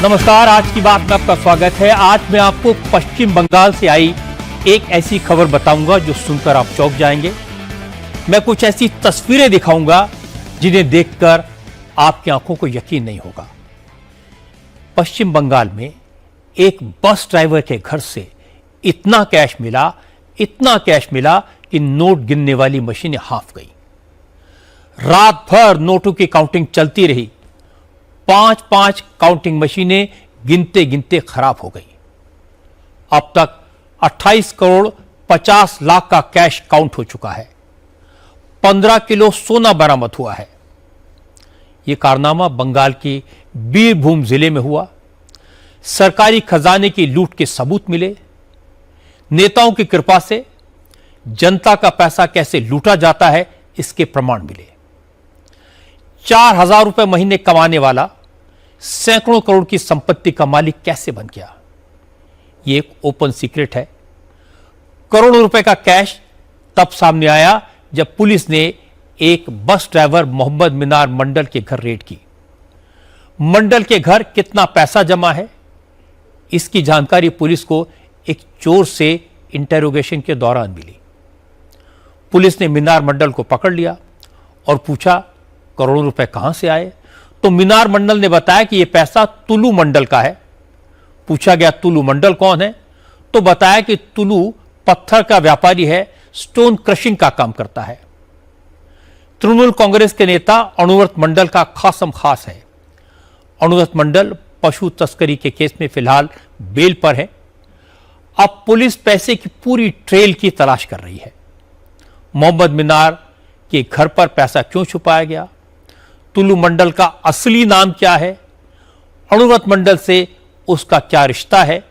नमस्कार, आज की बात में आपका स्वागत है। आज मैं आपको पश्चिम बंगाल से आई एक ऐसी खबर बताऊंगा जो सुनकर आप चौंक जाएंगे। मैं कुछ ऐसी तस्वीरें दिखाऊंगा जिन्हें देखकर आपकी आंखों को यकीन नहीं होगा। पश्चिम बंगाल में एक बस ड्राइवर के घर से इतना कैश मिला कि नोट गिनने वाली मशीनें हाफ गई। रात भर नोटों की काउंटिंग चलती रही। 5-5 काउंटिंग मशीनें गिनते गिनते खराब हो गई। अब तक 28 करोड़ 50 लाख का कैश काउंट हो चुका है। 15 किलो सोना बरामद हुआ है। यह कारनामा बंगाल के बीरभूम जिले में हुआ। सरकारी खजाने की लूट के सबूत मिले। नेताओं की कृपा से जनता का पैसा कैसे लूटा जाता है, इसके प्रमाण मिले। 4,000 रुपए महीने कमाने वाला सैकड़ों करोड़ की संपत्ति का मालिक कैसे बन गया, यह एक ओपन सीक्रेट है। करोड़ों रुपए का कैश तब सामने आया जब पुलिस ने एक बस ड्राइवर मोहम्मद मीनार मंडल के घर रेड की। मंडल के घर कितना पैसा जमा है, इसकी जानकारी पुलिस को एक चोर से इंटेरोगेशन के दौरान मिली। पुलिस ने मीनार मंडल को पकड़ लिया और पूछा, करोड़ों रुपए कहां से आए? तो मीनार मंडल ने बताया कि यह पैसा तुलू मंडल का है। पूछा गया, तुलू मंडल कौन है? तो बताया कि तुलू पत्थर का व्यापारी है, स्टोन क्रशिंग का काम करता है। तृणमूल कांग्रेस के नेता अणुव्रत मंडल का खासम खास है। अणुव्रत मंडल पशु तस्करी के केस में फिलहाल बेल पर है। अब पुलिस पैसे की पूरी ट्रेल की तलाश कर रही है। मोहम्मद मीनार के घर पर पैसा क्यों छुपाया गया? तुलू मंडल का असली नाम क्या है? अणुव्रत मंडल से उसका क्या रिश्ता है?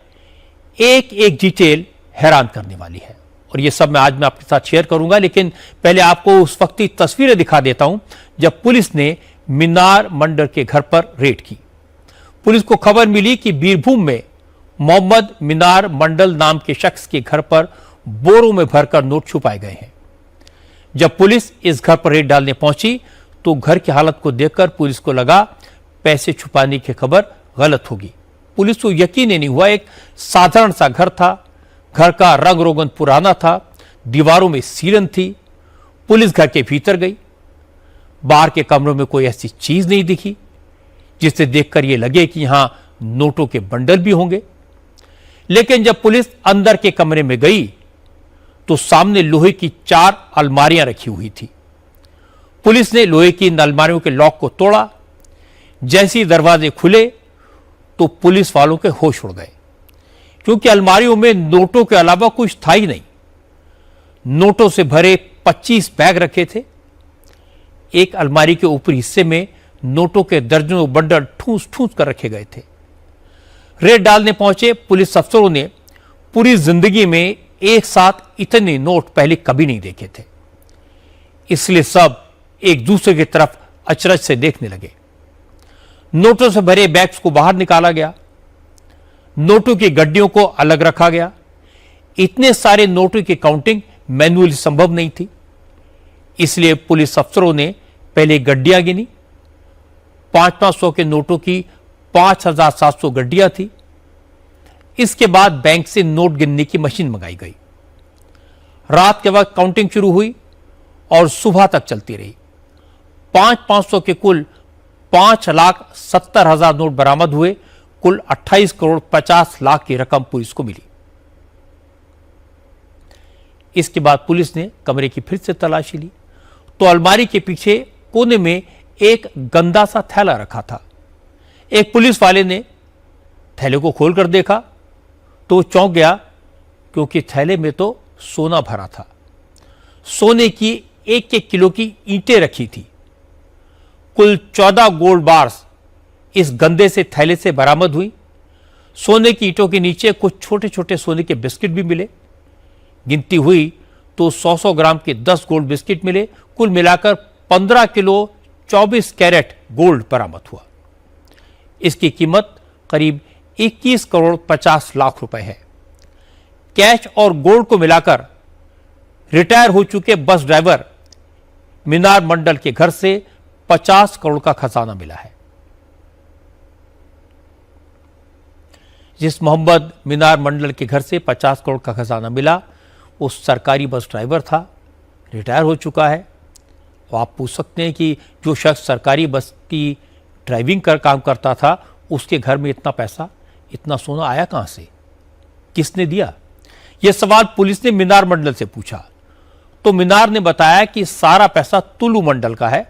एक एक डिटेल हैरान करने वाली है और यह सब मैं आज आपके साथ शेयर करूंगा। लेकिन पहले आपको उस वक्त की तस्वीरें दिखा देता हूं जब पुलिस ने मीनार मंडल के घर पर रेड की। पुलिस को खबर मिली कि बीरभूम में मोहम्मद मीनार मंडल नाम के शख्स के घर पर बोरों में भरकर नोट छुपाए गए हैं। जब पुलिस इस घर पर रेड डालने पहुंची तो घर की हालत को देखकर पुलिस को लगा पैसे छुपाने की खबर गलत होगी। पुलिस को यकीन ही नहीं हुआ। एक साधारण सा घर था। घर का रंग रोगन पुराना था, दीवारों में सीलन थी। पुलिस घर के भीतर गई। बाहर के कमरों में कोई ऐसी चीज नहीं दिखी जिसे देखकर यह लगे कि यहां नोटों के बंडल भी होंगे। लेकिन जब पुलिस अंदर के कमरे में गई तो सामने लोहे की 4 अलमारियां रखी हुई थी। पुलिस ने लोहे की इन अलमारियों के लॉक को तोड़ा। जैसे ही दरवाजे खुले तो पुलिस वालों के होश उड़ गए, क्योंकि अलमारियों में नोटों के अलावा कुछ था ही नहीं। नोटों से भरे 25 बैग रखे थे। एक अलमारी के ऊपरी हिस्से में नोटों के दर्जनों बंडल ठूस ठूस कर रखे गए थे। रेड डालने पहुंचे पुलिस अफसरों ने पूरी जिंदगी में एक साथ इतने नोट पहले कभी नहीं देखे थे। इसलिए सब एक दूसरे की तरफ अचरज से देखने लगे। नोटों से भरे बैग्स को बाहर निकाला गया। नोटों की गड्डियों को अलग रखा गया। इतने सारे नोटों की काउंटिंग मैन्युअली संभव नहीं थी। इसलिए पुलिस अफसरों ने पहले गड्डियां गिनी। 500 के नोटों की 5,700 गड्डियां थी। इसके बाद बैंक से नोट गिनने की मशीन मंगाई गई। रात के वक्त काउंटिंग शुरू हुई और सुबह तक चलती रही। 500 के कुल 5,70,000 नोट बरामद हुए। कुल 28 करोड़ 50 लाख की रकम पुलिस को मिली। इसके बाद पुलिस ने कमरे की फिर से तलाशी ली तो अलमारी के पीछे कोने में एक गंदा सा थैला रखा था। एक पुलिस वाले ने थैले को खोलकर देखा तो चौंक गया, क्योंकि थैले में तो सोना भरा था। सोने की 1-1 किलो की ईंटें रखी थी। कुल 14 गोल्ड बार्स इस गंदे से थैले से बरामद हुई। सोने की ईंटों के नीचे कुछ छोटे छोटे सोने के बिस्किट भी मिले। गिनती हुई तो 100-100 ग्राम के 10 गोल्ड बिस्किट मिले। कुल मिलाकर 15 किलो 24 कैरेट गोल्ड बरामद हुआ। इसकी कीमत करीब 21 करोड़ 50 लाख रुपए है। कैश और गोल्ड को मिलाकर रिटायर हो चुके बस ड्राइवर मीनार मंडल के घर से 50 करोड़ का खजाना मिला है। जिस मोहम्मद मीनार मंडल के घर से 50 करोड़ का खजाना मिला वो सरकारी बस ड्राइवर था, रिटायर हो चुका है। तो आप पूछ सकते हैं कि जो शख्स सरकारी बस की ड्राइविंग कर काम करता था उसके घर में इतना पैसा, इतना सोना आया कहां से, किसने दिया? यह सवाल पुलिस ने मीनार मंडल से पूछा तो मीनार ने बताया कि सारा पैसा तुलू मंडल का है।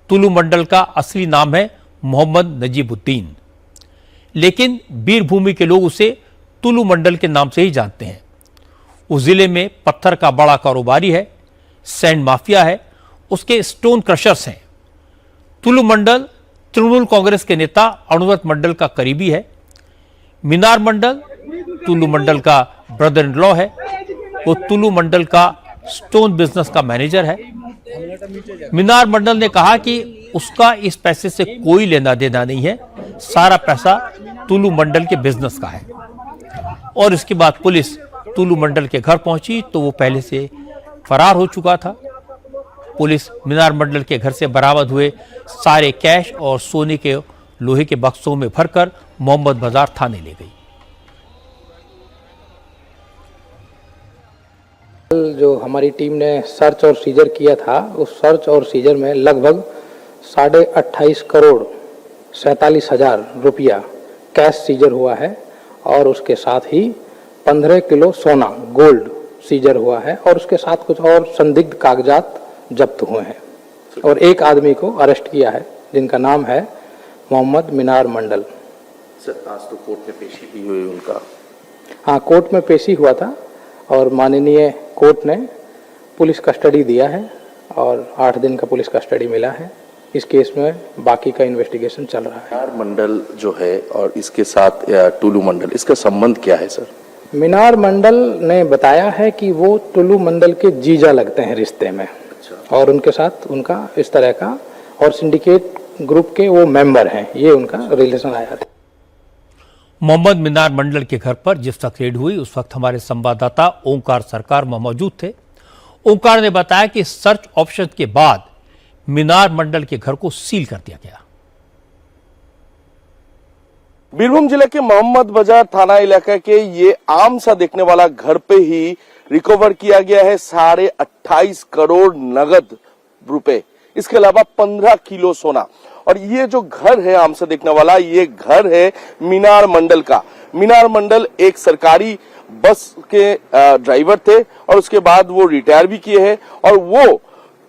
तुलू मंडल का असली नाम है मोहम्मद नजीबुद्दीन, लेकिन बीरभूमि के लोग उसे तुलू मंडल के नाम से ही जानते हैं। उस जिले में पत्थर का बड़ा कारोबारी है, सैंड माफिया है, उसके स्टोन क्रशर्स हैं। तुलू मंडल तृणमूल कांग्रेस के नेता अनुव्रत मंडल का करीबी है। मीनार मंडल तुलू मंडल का ब्रदर इन लॉ है। वो तुलू मंडल का स्टोन बिजनेस का मैनेजर है। मीनार मंडल ने कहा कि उसका इस पैसे से कोई लेना देना नहीं है, सारा पैसा तुलू मंडल के बिजनेस का है। और इसके बाद पुलिस तुलू मंडल के घर पहुंची तो वो पहले से फरार हो चुका था। पुलिस मीनार मंडल के घर से बरामद हुए सारे कैश और सोने के लोहे के बक्सों में भरकर मोहम्मद बाजार थाने ले गई। जो हमारी टीम ने सर्च और सीजर किया था, उस सर्च और सीजर में लगभग 28.5 करोड़ 47,000 रुपया कैश सीजर हुआ है और उसके साथ ही 15 किलो सोना गोल्ड सीजर हुआ है और उसके साथ कुछ और संदिग्ध कागजात जब्त हुए हैं और एक आदमी को अरेस्ट किया है जिनका नाम है मोहम्मद मीनार मंडल। सर, आज तो कोर्ट में पेशी भी हुई उनका? हाँ, कोर्ट में पेशी हुआ था और माननीय कोर्ट ने पुलिस कस्टडी दिया है और 8 दिन का पुलिस कस्टडी मिला है। इस केस में बाकी का इन्वेस्टिगेशन चल रहा है। मीनार मंडल जो है और इसके साथ टुलू मंडल, इसका संबंध क्या है सर? मीनार मंडल ने बताया है कि वो टुलू मंडल के जीजा लगते हैं रिश्ते में। अच्छा। और उनके साथ उनका इस तरह का और सिंडिकेट ग्रुप के वो मेंबर हैं, ये उनका रिलेशन आया था। मोहम्मद मीनार मंडल के घर पर जिस वक्त रेड हुई उस वक्त हमारे संवाददाता ओंकार सरकार मौजूद थे। ओंकार ने बताया कि सर्च ऑपरेशन के बाद मीनार मंडल के घर को सील कर दिया गया। बीरभूम जिले के मोहम्मद बाजार थाना इलाके के ये आम सा देखने वाला घर पे ही रिकवर किया गया है 28.5 करोड़ नगद रुपए, इसके अलावा 15 किलो सोना। और ये जो घर है आम से देखने वाला, ये घर है मीनार मंडल का। मीनार मंडल एक सरकारी बस के ड्राइवर थे और उसके बाद वो रिटायर भी किए हैं। और वो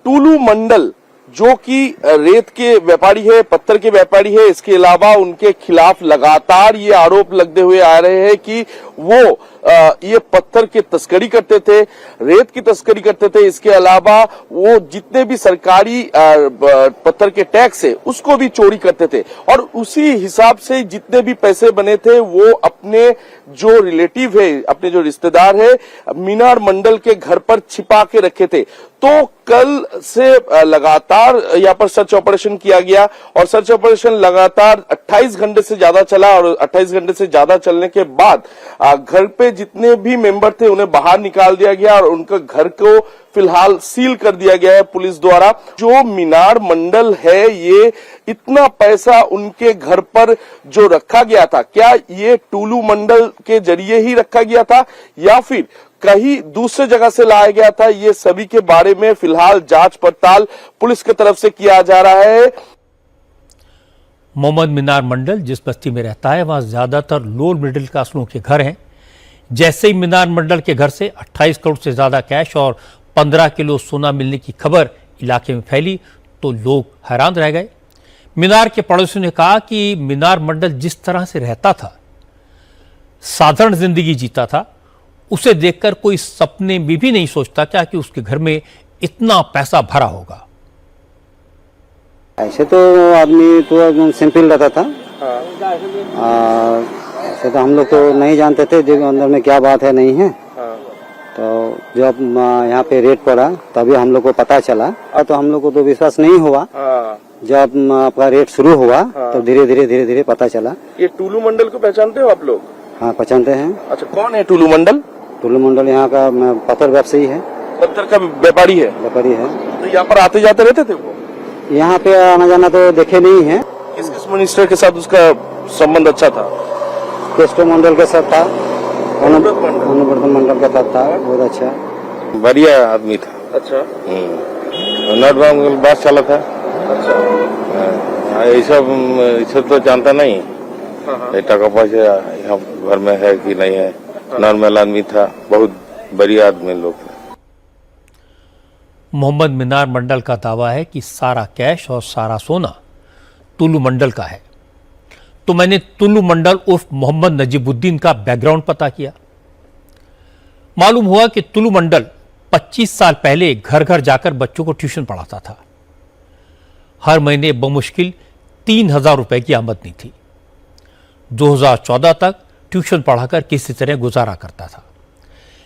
टुलू मंडल जो कि रेत के व्यापारी है, पत्थर के व्यापारी है, इसके अलावा उनके खिलाफ लगातार ये आरोप लगते हुए आ रहे हैं कि वो ये पत्थर की तस्करी करते थे, रेत की तस्करी करते थे। इसके अलावा वो जितने भी सरकारी पत्थर के टैक्स है उसको भी चोरी करते थे और उसी हिसाब से जितने भी पैसे बने थे वो अपने जो रिलेटिव है, अपने जो रिश्तेदार है मीनार मंडल के घर पर छिपा के रखे थे। तो कल से लगातार यहाँ पर सर्च ऑपरेशन किया गया और सर्च ऑपरेशन लगातार 28 घंटे से ज्यादा चला और 28 घंटे से ज्यादा चलने के बाद घर पे जितने भी मेंबर थे उन्हें बाहर निकाल दिया गया और उनका घर को फिलहाल सील कर दिया गया है पुलिस द्वारा। जो मीनार मंडल है, ये इतना पैसा उनके घर पर जो रखा गया था, क्या ये टुलू मंडल के जरिए ही रखा गया था या फिर कहीं दूसरे जगह से लाया गया था? ये सभी के बारे में फिलहाल जांच पड़ताल पुलिस की तरफ से किया जा रहा है। मोहम्मद मीनार मंडल जिस बस्ती में रहता है वहां ज्यादातर लोअर मिडिल क्लास लोगों के घर हैं। जैसे ही मीनार मंडल के घर से 28 करोड़ से ज्यादा कैश और 15 किलो सोना मिलने की खबर इलाके में फैली तो लोग हैरान रह गए। मीनार के पड़ोसियों ने कहा कि मीनार मंडल जिस तरह से रहता था, साधारण जिंदगी जीता था, उसे देखकर कोई सपने में भी नहीं सोचता क्या कि उसके घर में इतना पैसा भरा होगा। ऐसे तो आदमी तो एकदम सिंपल रहता था। ऐसे तो हम लोग तो नहीं जानते थे जो अंदर में क्या बात है नहीं है। तो जब यहाँ पे रेड पड़ा तभी हम लोग को पता चला और तो हम लोग को तो विश्वास नहीं हुआ। जब आपका रेड शुरू हुआ तो धीरे धीरे पता चला। ये टुलू मंडल को पहचानते हो आप लोग? हाँ, पहचानते हैं। अच्छा, कौन है टुलू मंडल? टुलू मंडल यहाँ का पत्थर व्यवसायी है, पत्थर का व्यापारी है। तो यहाँ पर आते जाते रहते थे वो? यहाँ पे आना जाना तो देखे नहीं है। किस मिनिस्टर के साथ उसका संबंध अच्छा था? केस्टो मंडल के साथ था, अनुव्रत मंडल के साथ था, बहुत अच्छा। बढ़िया आदमी था। अच्छा। नोटबंदी बात चला था। अच्छा। ये सब तो जानता नहीं। ये टका पैसा यहाँ घर में है कि नहीं है। नॉर्मल आदमी था, बहुत बढ़िया आदमी लोग थे। मोहम्मद मीनार मंडल का दावा है कि सारा कैश और सारा सोना तुलू मंडल का है। तो मैंने तुलू मंडल उर्फ मोहम्मद नजीबुद्दीन का बैकग्राउंड पता किया। मालूम हुआ कि तुलू मंडल 25 साल पहले घर घर जाकर बच्चों को ट्यूशन पढ़ाता था। हर महीने बमुश्किल 3,000 रुपए की आमदनी थी। 2014 तक ट्यूशन पढ़ाकर किसी तरह गुजारा करता था,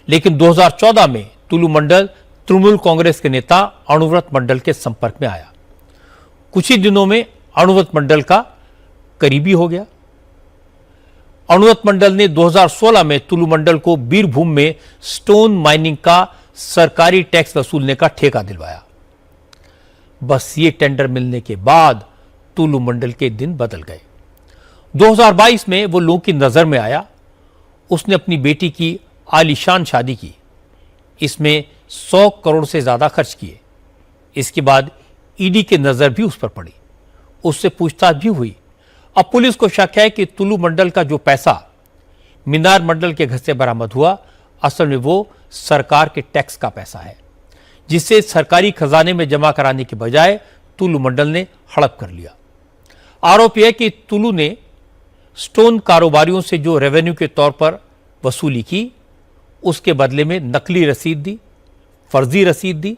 लेकिन 2014 में तुलू मंडल तृणमूल कांग्रेस के नेता अनुव्रत मंडल के संपर्क में आया। कुछ ही दिनों में अनुव्रत मंडल का करीबी हो गया। अनुव्रत मंडल ने 2016 में तुलू मंडल को बीरभूम में स्टोन माइनिंग का सरकारी टैक्स वसूलने का ठेका दिलवाया। बस ये टेंडर मिलने के बाद तुलू मंडल के दिन बदल गए। 2022 में वो लोगों की नजर में आया। उसने अपनी बेटी की आलीशान शादी की। इसमें 100 करोड़ से ज्यादा खर्च किए। इसके बाद ईडी की नजर भी उस पर पड़ी। उससे पूछताछ भी हुई। अब पुलिस को शक है कि तुलू मंडल का जो पैसा मीनार मंडल के घर से बरामद हुआ, असल में वो सरकार के टैक्स का पैसा है, जिसे सरकारी खजाने में जमा कराने के बजाय तुलू मंडल ने हड़प कर लिया। आरोप यह है कि तुलू ने स्टोन कारोबारियों से जो रेवेन्यू के तौर पर वसूली की, उसके बदले में नकली रसीद दी, फर्जी रसीद दी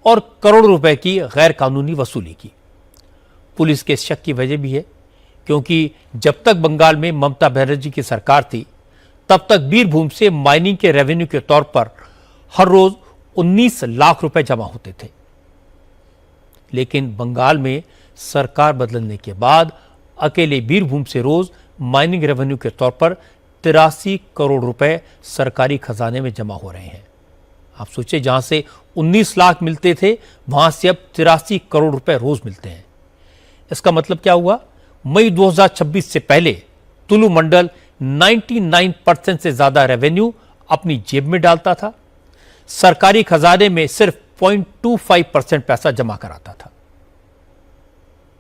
और करोड़ों रुपए की गैर कानूनी वसूली की। पुलिस के शक की वजह भी है क्योंकि जब तक बंगाल में ममता बनर्जी की सरकार थी, तब तक बीरभूम से माइनिंग के रेवेन्यू के तौर पर हर रोज 19 लाख रुपए जमा होते थे। लेकिन बंगाल में सरकार बदलने के बाद अकेले बीरभूम से रोज माइनिंग रेवेन्यू के तौर पर 83 करोड़ रुपए सरकारी खजाने में जमा हो रहे हैं। आप सोचिए, जहां से 19 लाख मिलते थे, वहां से अब 83 करोड़ रुपए रोज मिलते हैं। इसका मतलब क्या हुआ? मई 2026 से पहले तुलू मंडल 99% से ज्यादा रेवेन्यू अपनी जेब में डालता था। सरकारी खजाने में सिर्फ 0.25% पैसा जमा कराता था।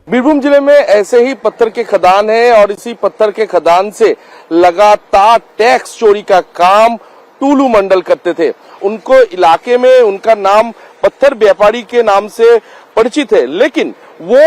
बीरभूम जिले में ऐसे ही पत्थर के खदान है और इसी पत्थर के खदान से लगातार टैक्स चोरी का काम टुलू मंडल करते थे। उनको इलाके में उनका नाम पत्थर व्यापारी के नाम से परिचित है, लेकिन वो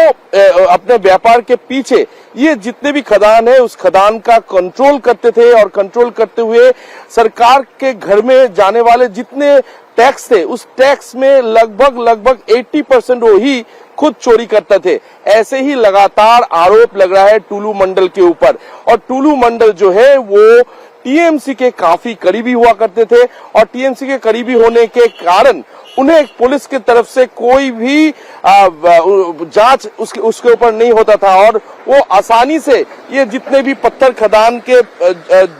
अपने व्यापार के पीछे ये जितने भी खदान है उस खदान का कंट्रोल करते थे और कंट्रोल करते हुए सरकार के घर में जाने वाले जितने टैक्स थे उस टैक्स में लगभग 80% वो ही खुद चोरी करते थे। ऐसे ही लगातार आरोप लग रहा है टुलू मंडल के ऊपर। और टुलू मंडल जो है वो टीएमसी के काफी करीबी हुआ करते थे और टीएमसी के करीबी होने के कारण उन्हें पुलिस की तरफ से कोई भी जांच उसके ऊपर नहीं होता था और वो आसानी से ये जितने भी पत्थर खदान के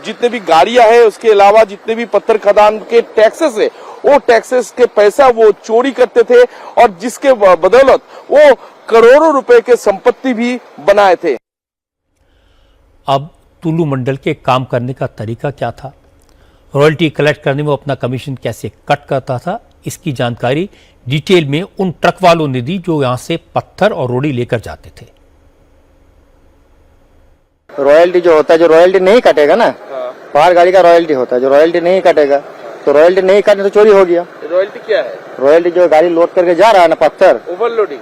जितने भी गाड़ियां हैं, उसके अलावा जितने भी पत्थर खदान के टैक्सेस है, वो टैक्सेस के पैसा वो चोरी करते थे और जिसके बदौलत वो करोड़ों रुपए के संपत्ति भी बनाए थे। अब टुलू मंडल के काम करने का तरीका क्या था? रॉयल्टी कलेक्ट करने में अपना कमीशन कैसे कट करता था? इसकी जानकारी डिटेल में उन ट्रक वालों ने दी जो यहां से पत्थर और रोड़ी लेकर जाते थे। रॉयल्टी जो होता है, जो रॉयल्टी नहीं कटेगा ना, पार गाड़ी का रॉयल्टी होता है, जो रॉयल्टी नहीं कटेगा तो रॉयल्टी नहीं काटने तो चोरी हो गया। रॉयल्टी क्या है? रॉयल्टी जो गाड़ी लोड करके जा रहा है ना पत्थर, ओवरलोडिंग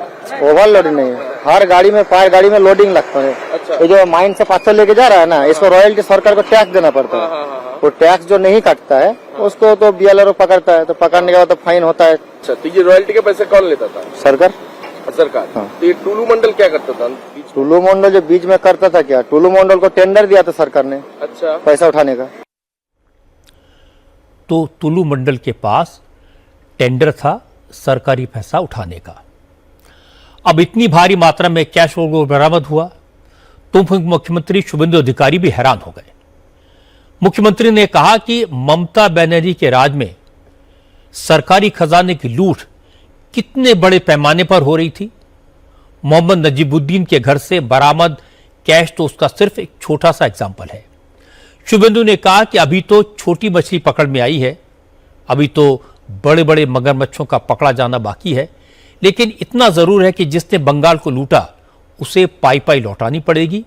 नहीं है। हर गाड़ी में पार गाड़ी में लोडिंग लगता है। अच्छा। ये जो माइन से पत्थर लेके जा रहा है ना, इसको रॉयल्टी सरकार को टैक्स देना पड़ता है। वो टैक्स जो नहीं काटता है उसको तो बीएलआर पकड़ता है, तो पकड़ने के बाद तो फाइन होता है। अच्छा, तो ये रॉयल्टी के पैसे कौन लेता था? सरकार। हाँ। तो ये टुलू मंडल क्या करता था? टुलू मंडल जो बीच में करता था क्या, टुलू मंडल को टेंडर दिया था सरकार ने। अच्छा। पैसा उठाने का। तो टुलू मंडल के पास टेंडर था सरकारी पैसा उठाने का। अब इतनी भारी मात्रा में कैश बरामद हुआ तो मुख्यमंत्री शुभेंदु अधिकारी भी हैरान हो गए। मुख्यमंत्री ने कहा कि ममता बनर्जी के राज में सरकारी खजाने की लूट कितने बड़े पैमाने पर हो रही थी। मोहम्मद नजीबुद्दीन के घर से बरामद कैश तो उसका सिर्फ एक छोटा सा एग्जाम्पल है। शुभेंदु ने कहा कि अभी तो छोटी मछली पकड़ में आई है, अभी तो बड़े बड़े मगरमच्छों का पकड़ा जाना बाकी है, लेकिन इतना जरूर है कि जिसने बंगाल को लूटा उसे पाई पाई लौटानी पड़ेगी।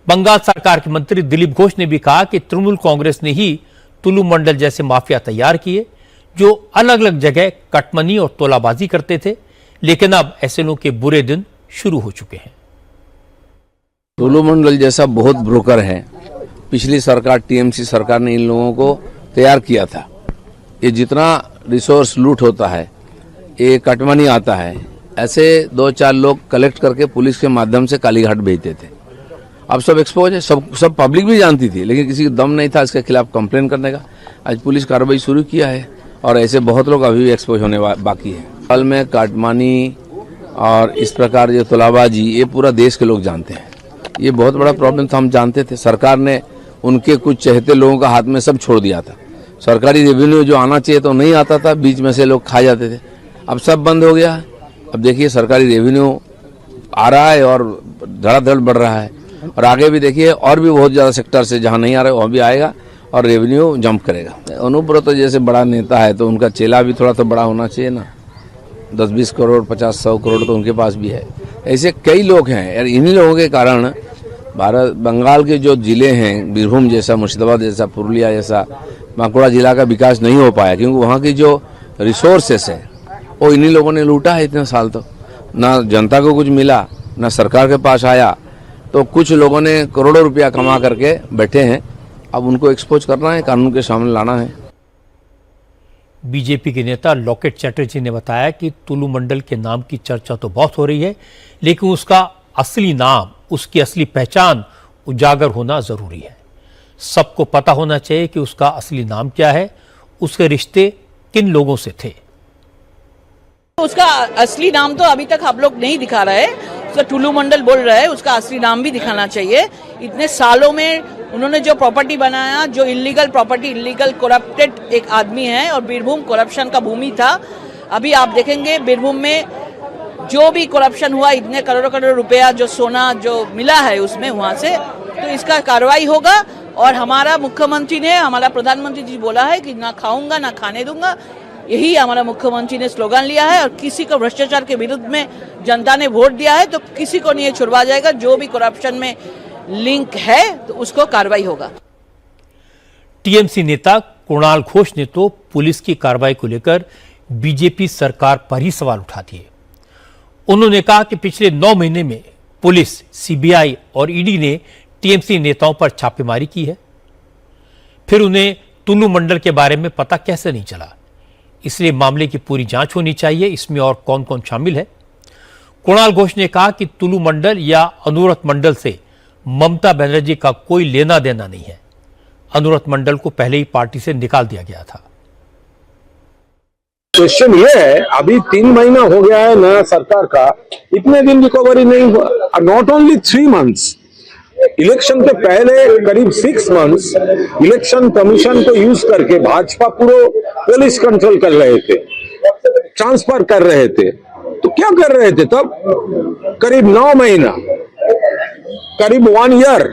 बंगाल सरकार के मंत्री दिलीप घोष ने भी कहा कि तृणमूल कांग्रेस ने ही तुलु मंडल जैसे माफिया तैयार किए जो अलग अलग जगह कटमनी और तोलाबाजी करते थे, लेकिन अब ऐसे लोगों के बुरे दिन शुरू हो चुके हैं। तुलु मंडल जैसा बहुत ब्रोकर है, पिछली सरकार टीएमसी सरकार ने इन लोगों को तैयार किया था। ये जितना रिसोर्स लूट होता है, ये कटमनी आता है, ऐसे 2-4 लोग कलेक्ट करके पुलिस के माध्यम से कालीघाट भेजते थे। अब सब एक्सपोज है, सब पब्लिक भी जानती थी, लेकिन किसी का दम नहीं था इसके खिलाफ कंप्लेन करने का। आज पुलिस कार्रवाई शुरू किया है और ऐसे बहुत लोग अभी भी एक्सपोज होने बाकी है। हाल में काटमानी और इस प्रकार जो तोलाबाजी, ये पूरा देश के लोग जानते हैं। ये बहुत बड़ा प्रॉब्लम था, हम जानते थे। सरकार ने उनके कुछ चहेते लोगों का हाथ में सब छोड़ दिया था। सरकारी रेवेन्यू जो आना चाहिए तो नहीं आता था, बीच में से लोग खा जाते थे। अब सब बंद हो गया। अब देखिए सरकारी रेवेन्यू आ रहा है और धड़ाधड़ बढ़ रहा है, और आगे भी देखिए और भी बहुत ज्यादा सेक्टर से जहां नहीं आ रहा है वहां भी आएगा और रेवेन्यू जंप करेगा। अनुब्रत जैसे बड़ा नेता है तो उनका चेला भी थोड़ा तो बड़ा होना चाहिए ना। 10-20 करोड़ 50-100 करोड़ तो उनके पास भी है। ऐसे कई लोग हैं यार, इन्हीं लोगों के कारण बंगाल के जो जिले हैं, बीरभूम जैसा, मुर्शिदाबाद जैसा, पुरुलिया जैसा, बांकुड़ा जिला का विकास नहीं हो पाया, क्योंकि वहाँ की जो रिसोर्सेस है वो इन्हीं लोगों ने लूटा है। इतने साल तो ना जनता को कुछ मिला, ना सरकार के पास आया। तो कुछ लोगों ने करोड़ों रुपया कमा करके बैठे हैं, अब उनको एक्सपोज करना है, कानून के सामने लाना है। बीजेपी के नेता लॉकेट चैटर्जी ने बताया कि तुलु मंडल के नाम की चर्चा तो बहुत हो रही है, लेकिन उसका असली नाम, उसकी असली पहचान उजागर होना जरूरी है। सबको पता होना चाहिए कि उसका असली नाम क्या है, उसके रिश्ते किन लोगों से थे। उसका असली नाम तो अभी तक आप लोग नहीं दिखा रहे, उसका तुलु मंडल बोल रहा है, उसका असली नाम भी दिखाना चाहिए। इतने सालों में उन्होंने जो प्रॉपर्टी बनाया, जो इलीगल प्रॉपर्टी, इलीगल करप्टेड एक आदमी है, और बीरभूम करप्शन का भूमि था। अभी आप देखेंगे बीरभूम में जो भी करप्शन हुआ, इतने करोड़ों करोड़ रुपया जो सोना जो मिला है उसमें वहां से, तो इसका कार्रवाई होगा। और हमारा मुख्यमंत्री ने, हमारा प्रधानमंत्री जी बोला है कि ना खाऊंगा ना खाने दूंगा, यही हमारा मुख्यमंत्री ने स्लोगन लिया है। और किसी को भ्रष्टाचार के विरुद्ध में जनता ने वोट दिया है तो किसी को नहीं छुड़वा जाएगा। जो भी करप्शन में लिंक है तो उसको कार्रवाई होगा। टीएमसी नेता कुणाल घोष ने तो पुलिस की कार्रवाई को लेकर बीजेपी सरकार पर ही सवाल उठा दिए। उन्होंने कहा कि पिछले 9 महीने में पुलिस, सीबीआई और ईडी ने टीएमसी नेताओं पर छापेमारी की है, फिर उन्हें तुलु मंडल के बारे में पता कैसे नहीं चला। इसलिए मामले की पूरी जांच होनी चाहिए, इसमें और कौन कौन शामिल है। कुणाल घोष ने कहा कि तुलु मंडल या अनुव्रत मंडल से ममता बनर्जी का कोई लेना देना नहीं है। अनुव्रत मंडल को पहले ही पार्टी से निकाल दिया गया था। क्वेश्चन ये है, अभी 3 महीना हो गया है नया सरकार का, इतने दिन रिकवरी नहीं हुआ। नॉट ओनली 3 मंथ्स, इलेक्शन के पहले करीब 6 मंथ्स इलेक्शन कमीशन को यूज करके भाजपा पूरा पुलिस कंट्रोल कर रहे थे, ट्रांसफर कर रहे थे। तो क्या कर रहे थे तब? करीब 9 महीना, करीब 1 ईयर,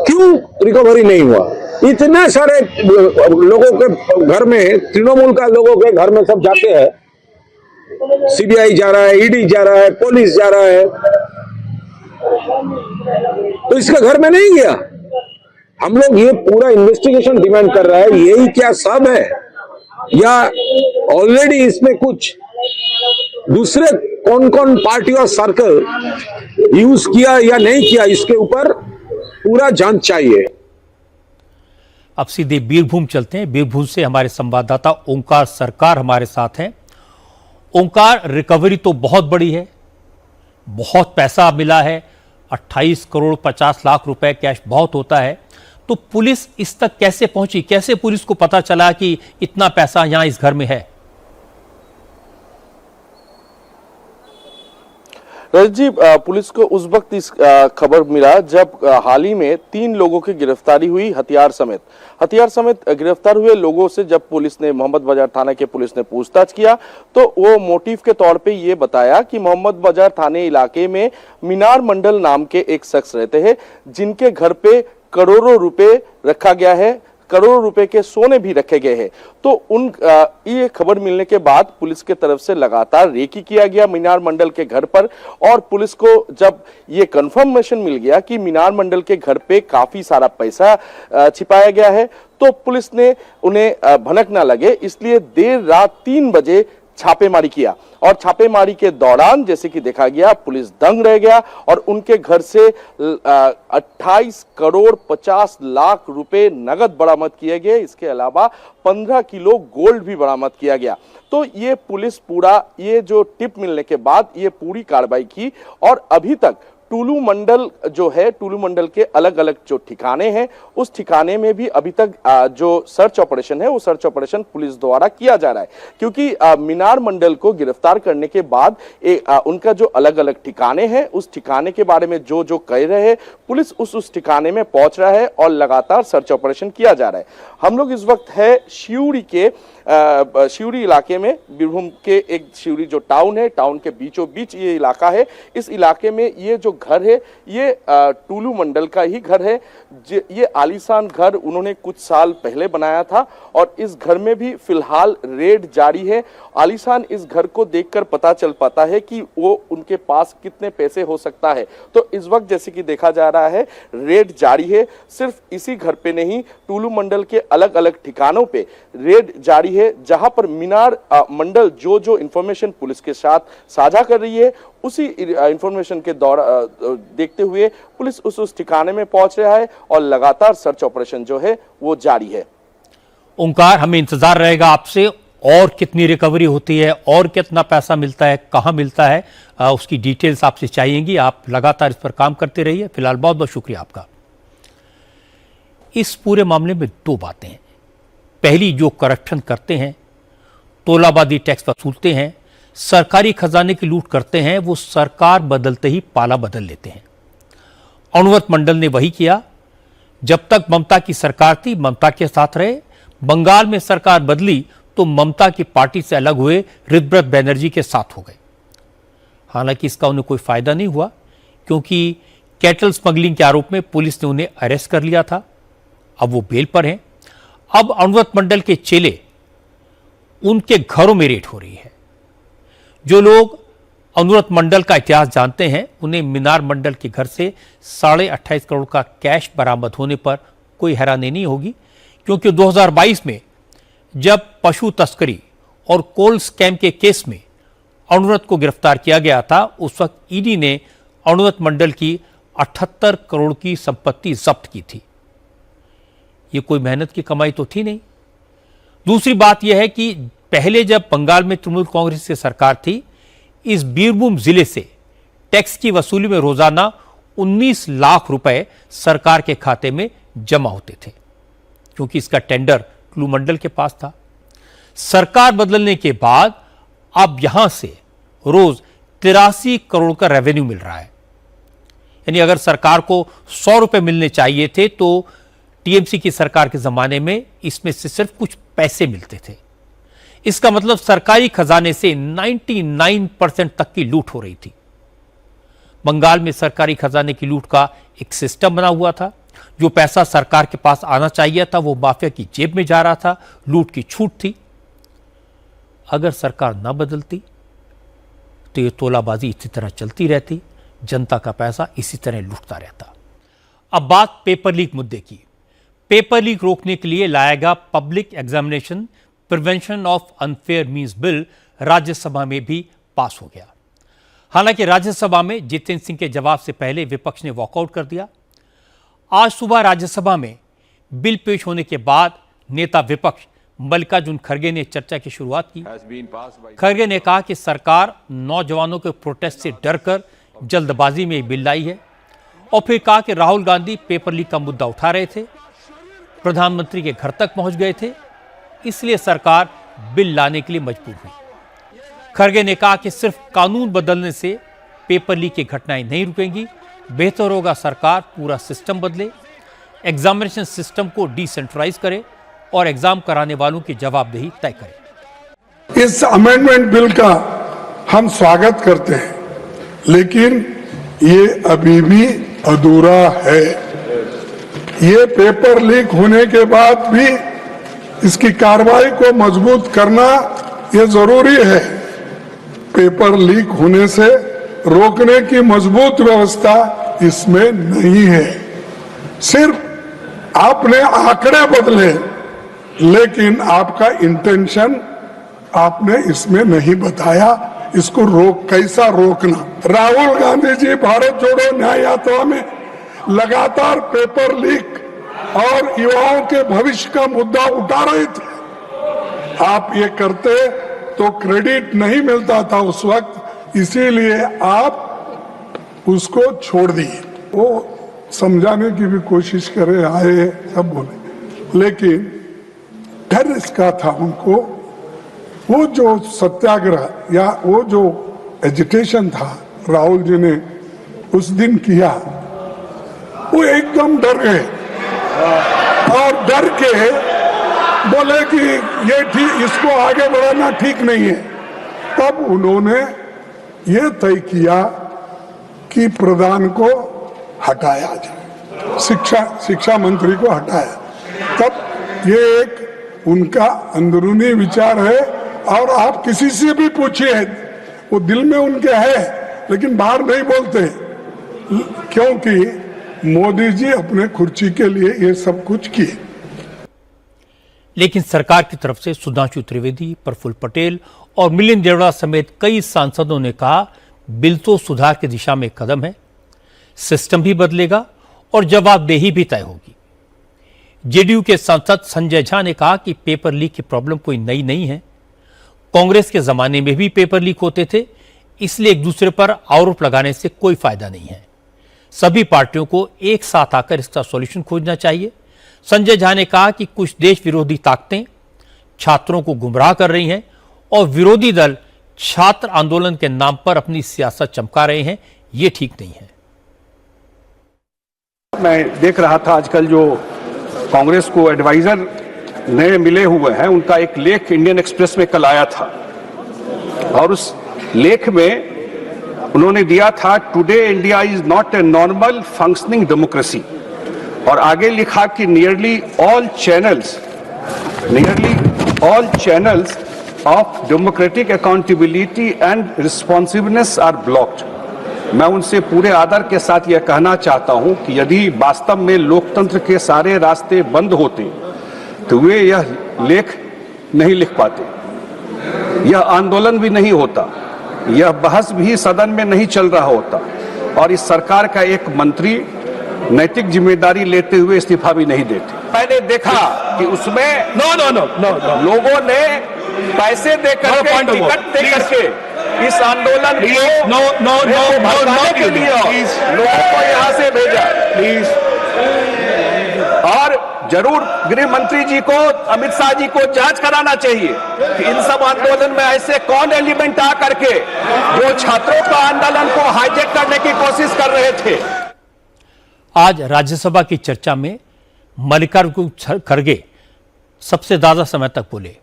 क्यों रिकवरी नहीं हुआ? इतने सारे लोगों के घर में, तृणमूल का लोगों के घर में सब जाते हैं, सीबीआई जा रहा है, ईडी जा रहा है, पुलिस जा रहा है, तो इसका घर में नहीं गया। हम लोग ये पूरा इन्वेस्टिगेशन डिमांड कर रहा है। यही क्या सब है या ऑलरेडी इसमें कुछ दूसरे कौन कौन पार्टी और सर्कल यूज किया या नहीं किया, इसके ऊपर पूरा जांच चाहिए। अब सीधे बीरभूम चलते हैं। बीरभूम से हमारे संवाददाता ओंकार सरकार हमारे साथ हैं। ओंकार, रिकवरी तो बहुत बड़ी है, बहुत पैसा मिला है, 28 करोड़ 50 लाख रुपए कैश बहुत होता है, तो पुलिस इस तक कैसे पहुंची? कैसे पुलिस को पता चला कि इतना पैसा यहां इस घर में है? रजत जी, पुलिस को उस वक्त इस खबर मिला जब हाल ही में 3 लोगों की गिरफ्तारी हुई, हथियार समेत गिरफ्तार हुए लोगों से जब पुलिस ने, मोहम्मद बाजार थाना के पुलिस ने पूछताछ किया तो वो मोटिव के तौर पे ये बताया कि मोहम्मद बाजार थाने इलाके में मीनार मंडल नाम के एक शख्स रहते हैं, जिनके घर पे करोड़ों रुपए रखा गया है, करोड़ों रुपए के सोने भी रखे गए हैं। तो ये खबर मिलने के बाद पुलिस के तरफ से लगातार रेकी किया गया मीनार मंडल के घर पर, और पुलिस को जब ये कंफर्मेशन मिल गया कि मीनार मंडल के घर पे काफी सारा पैसा छिपाया गया है, तो पुलिस ने उन्हें भनक ना लगे इसलिए देर रात 3 बजे छापेमारी किया। और छापेमारी के दौरान जैसे कि देखा गया पुलिस दंग रह गया और उनके घर से 28 करोड़ 50 लाख रुपए नगद बरामद किए गए। इसके अलावा 15 किलो गोल्ड भी बरामद किया गया। तो ये पुलिस ये जो टिप मिलने के बाद ये पूरी कार्रवाई की, और अभी तक टुलू मंडल जो है, टुलू मंडल के अलग अलग जो ठिकाने हैं उस ठिकाने में भी अभी तक जो सर्च ऑपरेशन है वो सर्च ऑपरेशन पुलिस द्वारा किया जा रहा है, क्योंकि मीनार मंडल को गिरफ्तार करने के बाद उनका जो अलग अलग ठिकाने हैं उस ठिकाने के बारे में जो कह रहे हैं पुलिस उस ठिकाने में पहुंच रहा है और लगातार सर्च ऑपरेशन किया जा रहा है। हम लोग इस वक्त है शिवरी इलाके में, बीरभूम के एक शिवरी जो टाउन है, टाउन के बीचों बीच ये इलाका है। इस इलाके में ये जो घर है ये टुलू मंडल का ही घर है। ये आलीशान घर उन्होंने कुछ साल पहले बनाया था और इस घर में भी फिलहाल रेड जारी है। आलीशान इस घर को देखकर पता चल पाता है कि वो उनके पास कितने पैसे हो सकता है। तो इस वक्त जैसे कि देखा जा रहा है रेड जारी है। सिर्फ इसी घर पे नहीं, टुलू मंडल के अलग अलग ठिकानों पे रेड जारी है, जहां पर मीनार मंडल जो इंफॉर्मेशन पुलिस के साथ साझा कर रही है उसी इंफॉर्मेशन के देखते हुए पुलिस उस ठिकाने में पहुंच रहा है और लगातार सर्च ऑपरेशन जो है वो जारी है। ओंकार, हमें इंतजार रहेगा आपसे, और कितनी रिकवरी होती है और कितना पैसा मिलता है, कहां मिलता है, उसकी डिटेल्स आपसे चाहिएंगी। आप लगातार इस पर काम करते रहिए। फिलहाल बहुत बहुत शुक्रिया आपका। इस पूरे मामले में 2 बातें हैं। पहली, जो करप्शन करते हैं, तोलाबादी टैक्स वसूलते हैं, सरकारी खजाने की लूट करते हैं, वो सरकार बदलते ही पाला बदल लेते हैं। अनुव्रत मंडल ने वही किया। जब तक ममता की सरकार थी ममता के साथ रहे, बंगाल में सरकार बदली तो ममता की पार्टी से अलग हुए, ऋतव्रत बैनर्जी के साथ हो गए। हालांकि इसका उन्हें कोई फायदा नहीं हुआ, क्योंकि कैटल स्मगलिंग के आरोप में पुलिस ने उन्हें अरेस्ट कर लिया था। अब वो बेल पर हैं। अब अनुव्रत मंडल के चेले, उनके घरों में रेड हो रही है। जो लोग अनुव्रत मंडल का इतिहास जानते हैं उन्हें मीनार मंडल के घर से 28.5 करोड़ का कैश बरामद होने पर कोई हैरानी नहीं होगी, क्योंकि 2022 में जब पशु तस्करी और कोल स्कैम के केस में अनुव्रत को गिरफ्तार किया गया था, उस वक्त ईडी ने अनुव्रत मंडल की 78 करोड़ की संपत्ति जब्त की थी। ये कोई मेहनत की कमाई तो थी नहीं। दूसरी बात यह है कि पहले जब बंगाल में तृणमूल कांग्रेस की सरकार थी, इस बीरभूम जिले से टैक्स की वसूली में रोजाना 19 लाख रुपए सरकार के खाते में जमा होते थे, क्योंकि इसका टेंडर टुलू मंडल के पास था। सरकार बदलने के बाद अब यहां से रोज 83 करोड़ का रेवेन्यू मिल रहा है। यानी अगर सरकार को 100 रुपए मिलने चाहिए थे तो टीएमसी की सरकार के जमाने में इसमें से सिर्फ कुछ पैसे मिलते थे। इसका मतलब सरकारी खजाने से 99% तक की लूट हो रही थी। बंगाल में सरकारी खजाने की लूट का एक सिस्टम बना हुआ था। जो पैसा सरकार के पास आना चाहिए था वो माफिया की जेब में जा रहा था, लूट की छूट थी। अगर सरकार ना बदलती तो ये तोलाबाजी इसी तरह चलती रहती, जनता का पैसा इसी तरह लूटता रहता। अब बात पेपर लीक मुद्दे की। पेपर लीक रोकने के लिए लाया गया public examination prevention of unfair means bill Rajya Sabha में भी पास हो गया। हालांकि राज्यसभा में जितेंद्र सिंह के जवाब से पहले विपक्ष ने वॉकआउट कर दिया। आज सुबह राज्यसभा में बिल पेश होने के बाद नेता विपक्ष मल्लिकार्जुन खड़गे ने चर्चा की शुरुआत की। खड़गे ने कहा कि सरकार नौजवानों के प्रोटेस्ट से डरकर जल्दबाजी में बिल लाई है, और फिर कहा कि राहुल गांधी पेपर लीक का मुद्दा उठा रहे थे, प्रधानमंत्री के घर तक पहुंच गए थे, इसलिए सरकार बिल लाने के लिए मजबूर हुई। खड़गे ने कहा कि सिर्फ कानून बदलने से पेपर लीक की घटनाएं नहीं रुकेंगी, बेहतर होगा सरकार पूरा सिस्टम बदले, एग्जामिनेशन सिस्टम को डिसेंट्रलाइज करे और एग्जाम कराने वालों की जवाबदेही तय करे। इस अमेंडमेंट बिल का हम स्वागत करते हैं, लेकिन ये अभी भी अधूरा है। ये पेपर लीक होने के बाद भी इसकी कार्रवाई को मजबूत करना ये जरूरी है। पेपर लीक होने से रोकने की मजबूत व्यवस्था इसमें नहीं है। सिर्फ आपने आंकड़े बदले, लेकिन आपका इंटेंशन आपने इसमें नहीं बताया। इसको कैसा रोकना। राहुल गांधी जी भारत जोड़ो न्याय यात्रा में लगातार पेपर लीक और युवाओं के भविष्य का मुद्दा उठा रहे थे। आप ये करते तो क्रेडिट नहीं मिलता था उस वक्त, इसीलिए आप उसको छोड़ दिए। वो समझाने की भी कोशिश करे, आए सब बोले, लेकिन डर इसका था उनको। वो जो सत्याग्रह या वो जो एजिटेशन था राहुल जी ने उस दिन किया, वो एकदम डर गए और डर के बोले कि ये ठीक, इसको आगे बढ़ाना ठीक नहीं है। तब उन्होंने ये तय किया कि प्रधान को हटाया जाए, शिक्षा मंत्री को हटाया। तब ये एक उनका अंदरूनी विचार है और आप किसी से भी पूछिए, वो दिल में उनके है लेकिन बाहर नहीं बोलते, क्योंकि मोदी जी अपने कुर्सी के लिए ये सब कुछ किए। लेकिन सरकार की तरफ से सुधांशु त्रिवेदी, प्रफुल्ल पटेल और मिलिंद देवड़ा समेत कई सांसदों ने कहा बिल तो सुधार की दिशा में कदम है, सिस्टम भी बदलेगा और जवाबदेही भी तय होगी। जेडीयू के सांसद संजय झा ने कहा कि पेपर लीक की प्रॉब्लम कोई नई नहीं है, कांग्रेस के जमाने में भी पेपर लीक होते थे, इसलिए एक दूसरे पर आरोप लगाने से कोई फायदा नहीं है। सभी पार्टियों को एक साथ आकर इसका सॉल्यूशन खोजना चाहिए। संजय झा ने कहा कि कुछ देश विरोधी ताकतें छात्रों को गुमराह कर रही हैं और विरोधी दल छात्र आंदोलन के नाम पर अपनी सियासत चमका रहे हैं, ये ठीक नहीं है। मैं देख रहा था आजकल जो कांग्रेस को एडवाइजर नए मिले हुए हैं, उनका एक लेख इंडियन एक्सप्रेस में कल आया था और उस लेख में उन्होंने दिया था today India is not a normal functioning democracy, और आगे लिखा कि nearly all channels of democratic accountability and responsiveness are blocked. मैं उनसे पूरे आदर के साथ यह कहना चाहता हूं कि यदि वास्तव में लोकतंत्र के सारे रास्ते बंद होते तो वे यह लेख नहीं लिख पाते, यह आंदोलन भी नहीं होता, यह बहस भी सदन में नहीं चल रहा होता और इस सरकार का एक मंत्री नैतिक जिम्मेदारी लेते हुए इस्तीफा भी नहीं देते। मैंने देखा कि उसमें लोगों ने पैसे देकर के, टिकट देकर के इस आंदोलन के लिए लोगों को यहां से भेजा। और जरूर गृह मंत्री जी को, अमित शाह जी को जांच कराना चाहिए कि इन सब आंदोलन में ऐसे कौन एलिमेंट आ करके जो छात्रों का आंदोलन को हाईजैक करने की कोशिश कर रहे थे। आज राज्यसभा की चर्चा में मल्लिकार्जुन खड़गे सबसे ज्यादा समय तक बोले,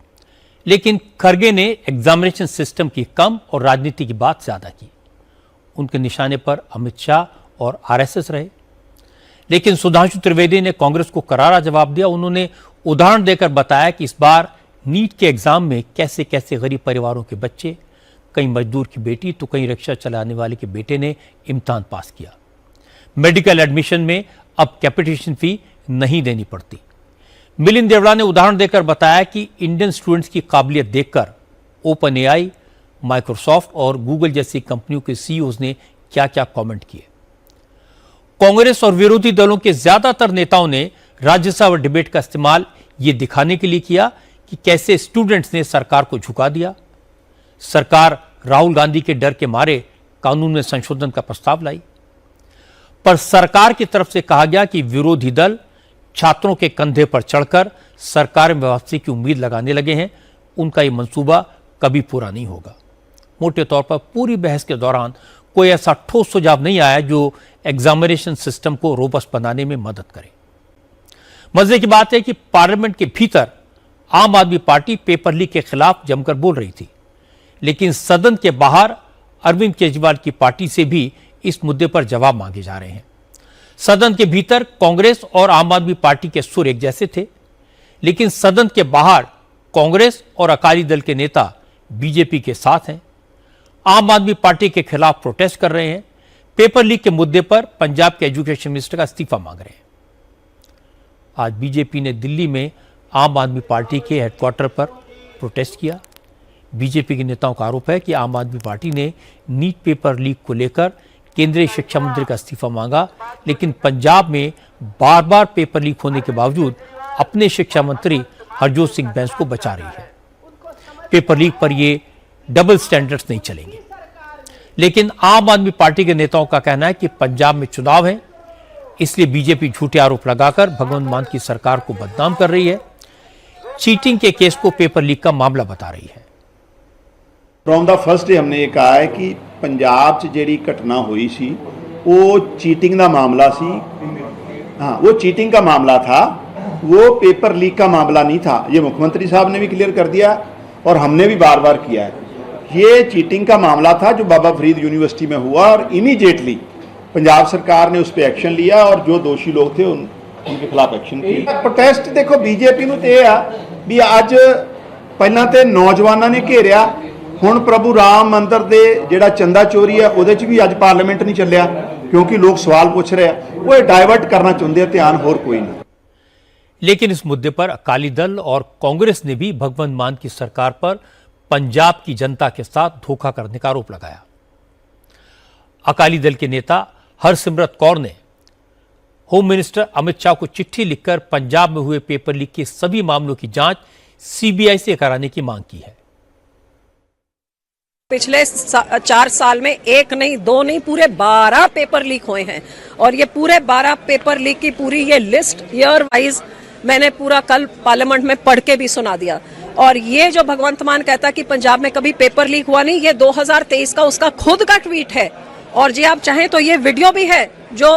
लेकिन खड़गे ने एग्जामिनेशन सिस्टम की कम और राजनीति की बात ज्यादा की। उनके निशाने पर अमित शाह और आरएसएस रहे, लेकिन सुधांशु त्रिवेदी ने कांग्रेस को करारा जवाब दिया। उन्होंने उदाहरण देकर बताया कि इस बार नीट के एग्जाम में कैसे कैसे गरीब परिवारों के बच्चे, कई मजदूर की बेटी तो कई रिक्शा चलाने वाले के बेटे ने इम्तिहान पास किया। मेडिकल एडमिशन में अब कैपिटेशन फी नहीं देनी पड़ती। मिलिंद देवड़ा ने उदाहरण देकर बताया कि इंडियन स्टूडेंट्स की काबिलियत देखकर ओपन एआई, माइक्रोसॉफ्ट और गूगल जैसी कंपनियों के सीईओज ने क्या क्या कमेंट किए। कांग्रेस और विरोधी दलों के ज्यादातर नेताओं ने राज्यसभा डिबेट का इस्तेमाल ये दिखाने के लिए किया कि कैसे स्टूडेंट्स ने सरकार को झुका दिया। सरकार राहुल गांधी के डर के मारे कानून में संशोधन का प्रस्ताव लाई, पर सरकार की तरफ से कहा गया कि विरोधी दल छात्रों के कंधे पर चढ़कर सरकार में वापसी की उम्मीद लगाने लगे हैं, उनका ये मंसूबा कभी पूरा नहीं होगा। मोटे तौर पर पूरी बहस के दौरान कोई ऐसा ठोस सुझाव नहीं आया जो एग्जामिनेशन सिस्टम को रोबस्ट बनाने में मदद करे। मजे की बात है कि पार्लियामेंट के भीतर आम आदमी पार्टी पेपर लीक के खिलाफ जमकर बोल रही थी, लेकिन सदन के बाहर अरविंद केजरीवाल की पार्टी से भी इस मुद्दे पर जवाब मांगे जा रहे हैं। सदन के भीतर कांग्रेस और आम आदमी पार्टी के सुर एक जैसे थे, लेकिन सदन के बाहर कांग्रेस और अकाली दल के नेता बीजेपी के साथ हैं, आम आदमी पार्टी के खिलाफ प्रोटेस्ट कर रहे हैं, पेपर लीक के मुद्दे पर पंजाब के एजुकेशन मिनिस्टर का इस्तीफा मांग रहे हैं। आज बीजेपी ने दिल्ली में आम आदमी पार्टी के हेडक्वार्टर पर प्रोटेस्ट किया। बीजेपी के नेताओं का आरोप है कि आम आदमी पार्टी ने नीट पेपर लीक को लेकर केंद्रीय शिक्षा मंत्री का इस्तीफा मांगा, लेकिन पंजाब में बार बार पेपर लीक होने के बावजूद अपने शिक्षा मंत्री हरजोत सिंह बैंस को बचा रही है। पेपर लीक पर ये डबल स्टैंडर्ड्स नहीं चलेंगे। लेकिन आम आदमी पार्टी के नेताओं का कहना है कि पंजाब में चुनाव है, इसलिए बीजेपी झूठे आरोप लगाकर भगवंत मान की सरकार को बदनाम कर रही है, चीटिंग के केस को पेपर लीक का मामला बता रही है। फ्रॉम द फर्स्ट डे हमने ये कहा है कि पंजाब च ਜਿਹੜੀ घटना हुई सी वो चीटिंग का मामला सी। हाँ, वो चीटिंग का मामला था, वो पेपर लीक का मामला नहीं था। ये मुख्यमंत्री साहब ने भी क्लियर कर दिया और हमने भी बार बार किया है। ये चीटिंग का मामला था जो बाबा फरीद यूनिवर्सिटी में हुआ और इमीडिएटली पंजाब सरकार ने उस पर एक्शन लिया और जो दोषी लोग थे उनके खिलाफ एक्शन किया। प्रोटेस्ट देखो बीजेपी ਨੂੰ ਤੇ ਇਹ ਆ ਵੀ ਅੱਜ ਪਹਿਲਾਂ ਤੇ ਨੌਜਵਾਨਾਂ ਨੇ ਘੇਰਿਆ, ਹੁਣ ਪ੍ਰਭੂ ਰਾਮ ਮੰਦਿਰ ਦੇ ਜਿਹੜਾ ਚੰਦਾ ਚੋਰੀ ਹੈ ਉਹਦੇ 'ਚ ਵੀ ਅੱਜ ਪਾਰਲੀਮੈਂਟ ਨਹੀਂ ਚੱਲਿਆ क्योंकि लोग सवाल पूछ रहे हैं, वो डाइवर्ट करना चाहते हैं ध्यान और कोई नहीं। लेकिन इस मुद्दे पर अकाली दल और कांग्रेस ने भी भगवंत मान की सरकार पर पंजाब की जनता के साथ धोखा करने का आरोप लगाया। अकाली दल के नेता हरसिमरत कौर ने होम मिनिस्टर अमित शाह को चिट्ठी लिखकर पंजाब में हुए पेपर लीक के सभी मामलों की जांच सीबीआई से कराने की मांग की है। पिछले 4 साल में एक नहीं, 2 नहीं, पूरे 12 पेपर लीक हुए हैं और ये पूरे 12 पेपर लीक की पूरी ये लिस्ट ईयर वाइज मैंने पूरा कल पार्लियामेंट में पढ़ के भी सुना दिया। और ये जो भगवंत मान कहता कि पंजाब में कभी पेपर लीक हुआ नहीं, ये 2023 का उसका खुद का ट्वीट है। और जी आप चाहें तो ये वीडियो भी है जो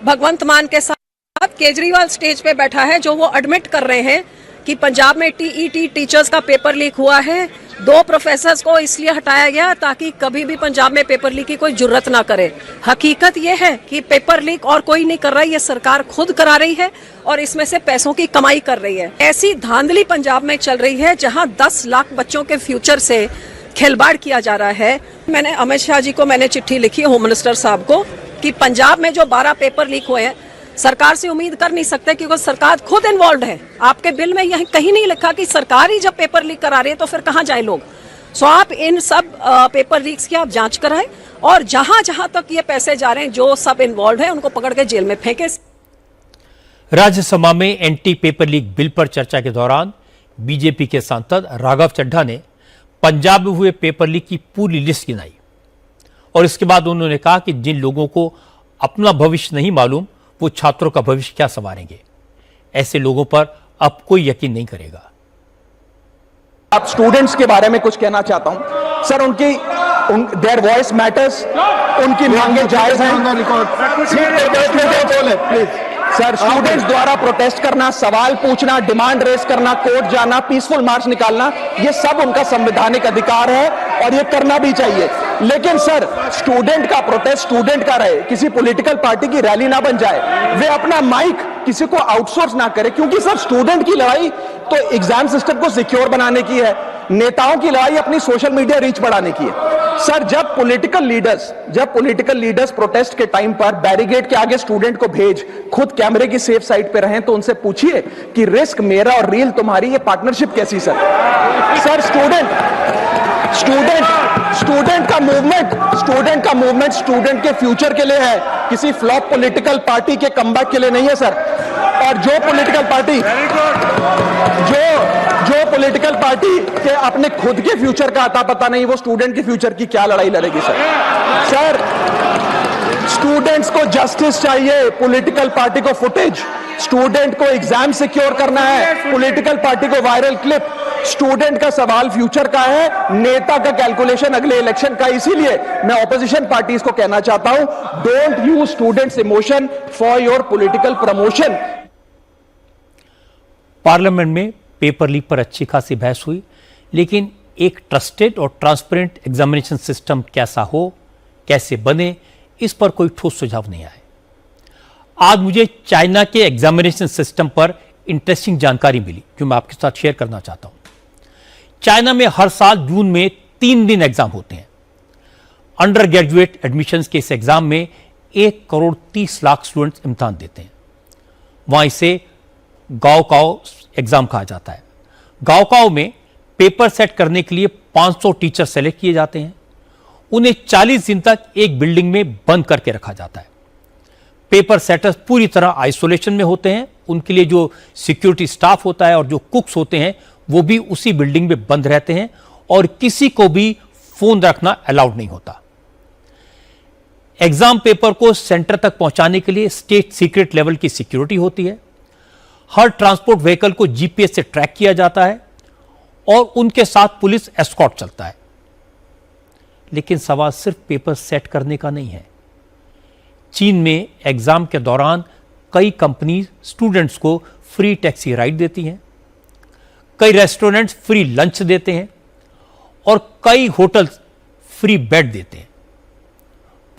भगवंत मान के साथ केजरीवाल स्टेज पे बैठा है, जो वो एडमिट कर रहे हैं कि पंजाब में टीईटी टीचर्स का पेपर लीक हुआ है। 2 प्रोफेसर्स को इसलिए हटाया गया ताकि कभी भी पंजाब में पेपर लीक की कोई जुर्रत ना करे। हकीकत ये है कि पेपर लीक और कोई नहीं कर रहा है, ये सरकार खुद करा रही है और इसमें से पैसों की कमाई कर रही है। ऐसी धांधली पंजाब में चल रही है जहां 10 लाख बच्चों के फ्यूचर से खिलवाड़ किया जा रहा है। मैंने अमित शाह जी को मैंने चिट्ठी लिखी होम मिनिस्टर साहब को कि पंजाब में जो 12 पेपर लीक हुए हैं सरकार से उम्मीद कर नहीं सकते क्योंकि सरकार खुद इन्वॉल्व है। आपके बिल में यह कहीं नहीं लिखा कि सरकार ही जब पेपर लीक करा रही है तो फिर कहां जाए लोग। सो आप इन सब पेपर लीक्स की आप जांच कराएं और जहां जहां तक ये पैसे जा रहे हैं जो सब इन्वॉल्व है उनको पकड़ के जेल में फेंके। राज्यसभा में एंटी पेपर लीक बिल पर चर्चा के दौरान बीजेपी के सांसद राघव चड्ढा ने पंजाब में हुए पेपर लीक की पूरी लिस्ट गिनाई और इसके बाद उन्होंने कहा कि जिन लोगों को अपना भविष्य नहीं मालूम वो छात्रों का भविष्य क्या संवारेंगे। ऐसे लोगों पर अब कोई यकीन नहीं करेगा। आप स्टूडेंट्स के बारे में कुछ कहना चाहता हूं सर। देयर वॉइस मैटर्स, उनकी मांगे जायज हैं सर। स्टूडेंट्स द्वारा प्रोटेस्ट करना, सवाल पूछना, डिमांड रेस करना, कोर्ट जाना, पीसफुल मार्च निकालना, ये सब उनका संवैधानिक अधिकार है और ये करना भी चाहिए। लेकिन सर स्टूडेंट का प्रोटेस्ट स्टूडेंट का रहे, किसी पॉलिटिकल पार्टी की रैली ना बन जाए। वे अपना माइक किसी को आउटसोर्स ना करे क्योंकि सर स्टूडेंट की लड़ाई तो एग्जाम सिस्टम को सिक्योर बनाने की है, नेताओं की लड़ाई अपनी सोशल मीडिया रीच बढ़ाने की है। सर जब पॉलिटिकल लीडर्स प्रोटेस्ट के टाइम पर बैरिकेड के आगे स्टूडेंट को भेज खुद कैमरे की सेफ साइड पे रहें तो उनसे पूछिए कि रिस्क मेरा और रील तुम्हारी, ये पार्टनरशिप कैसी सर। सर स्टूडेंट का मूवमेंट स्टूडेंट के फ्यूचर के लिए है, किसी फ्लॉप पॉलिटिकल पार्टी के कमबैक के लिए नहीं है सर। और जो पॉलिटिकल पार्टी के अपने खुद के फ्यूचर का अता पता नहीं, वो स्टूडेंट के फ्यूचर की क्या लड़ाई लड़ेगी सर। स्टूडेंट्स को जस्टिस चाहिए, पॉलिटिकल पार्टी को फुटेज। स्टूडेंट को एग्जाम सिक्योर करना है, पॉलिटिकल पार्टी को वायरल क्लिप। स्टूडेंट का सवाल फ्यूचर का है, नेता का कैलकुलेशन अगले इलेक्शन का। इसीलिए मैं ऑपोजिशन पार्टीज को कहना चाहता हूं, don't use students emotion for your political promotion. Parliament में पेपर लीक पर अच्छी खासी बहस हुई, लेकिन एक ट्रस्टेड और ट्रांसपेरेंट एग्जामिनेशन सिस्टम कैसा हो, कैसे बने, इस पर कोई ठोस सुझाव नहीं आए। आज मुझे चाइना के एग्जामिनेशन सिस्टम पर इंटरेस्टिंग जानकारी मिली जो मैं आपके साथ शेयर करना चाहता हूं। चाइना में हर साल जून में 3 दिन एग्जाम होते हैं। अंडर ग्रेजुएट एडमिशंस के इस एग्जाम में 1,30,00,000 स्टूडेंट्स इम्तिहान देते हैं। वहां इसे गाओकाओ एग्जाम कहा जाता है। गाओकाओ में पेपर सेट करने के लिए 500 टीचर सेलेक्ट किए जाते हैं। उन्हें 40 दिन तक एक बिल्डिंग में बंद करके रखा जाता है। पेपर सेटर्स पूरी तरह आइसोलेशन में होते हैं। उनके लिए जो सिक्योरिटी स्टाफ होता है और जो कुक्स होते हैं वो भी उसी बिल्डिंग में बंद रहते हैं और किसी को भी फोन रखना अलाउड नहीं होता। एग्जाम पेपर को सेंटर तक पहुंचाने के लिए स्टेट सीक्रेट लेवल की सिक्योरिटी होती है। हर ट्रांसपोर्ट व्हीकल को जीपीएस से ट्रैक किया जाता है और उनके साथ पुलिस एस्कॉर्ट चलता है। लेकिन सवाल सिर्फ पेपर सेट करने का नहीं है। चीन में एग्जाम के दौरान कई कंपनी स्टूडेंट्स को फ्री टैक्सी राइड देती हैं, कई रेस्टोरेंट्स फ्री लंच देते हैं और कई होटल्स फ्री बेड देते हैं।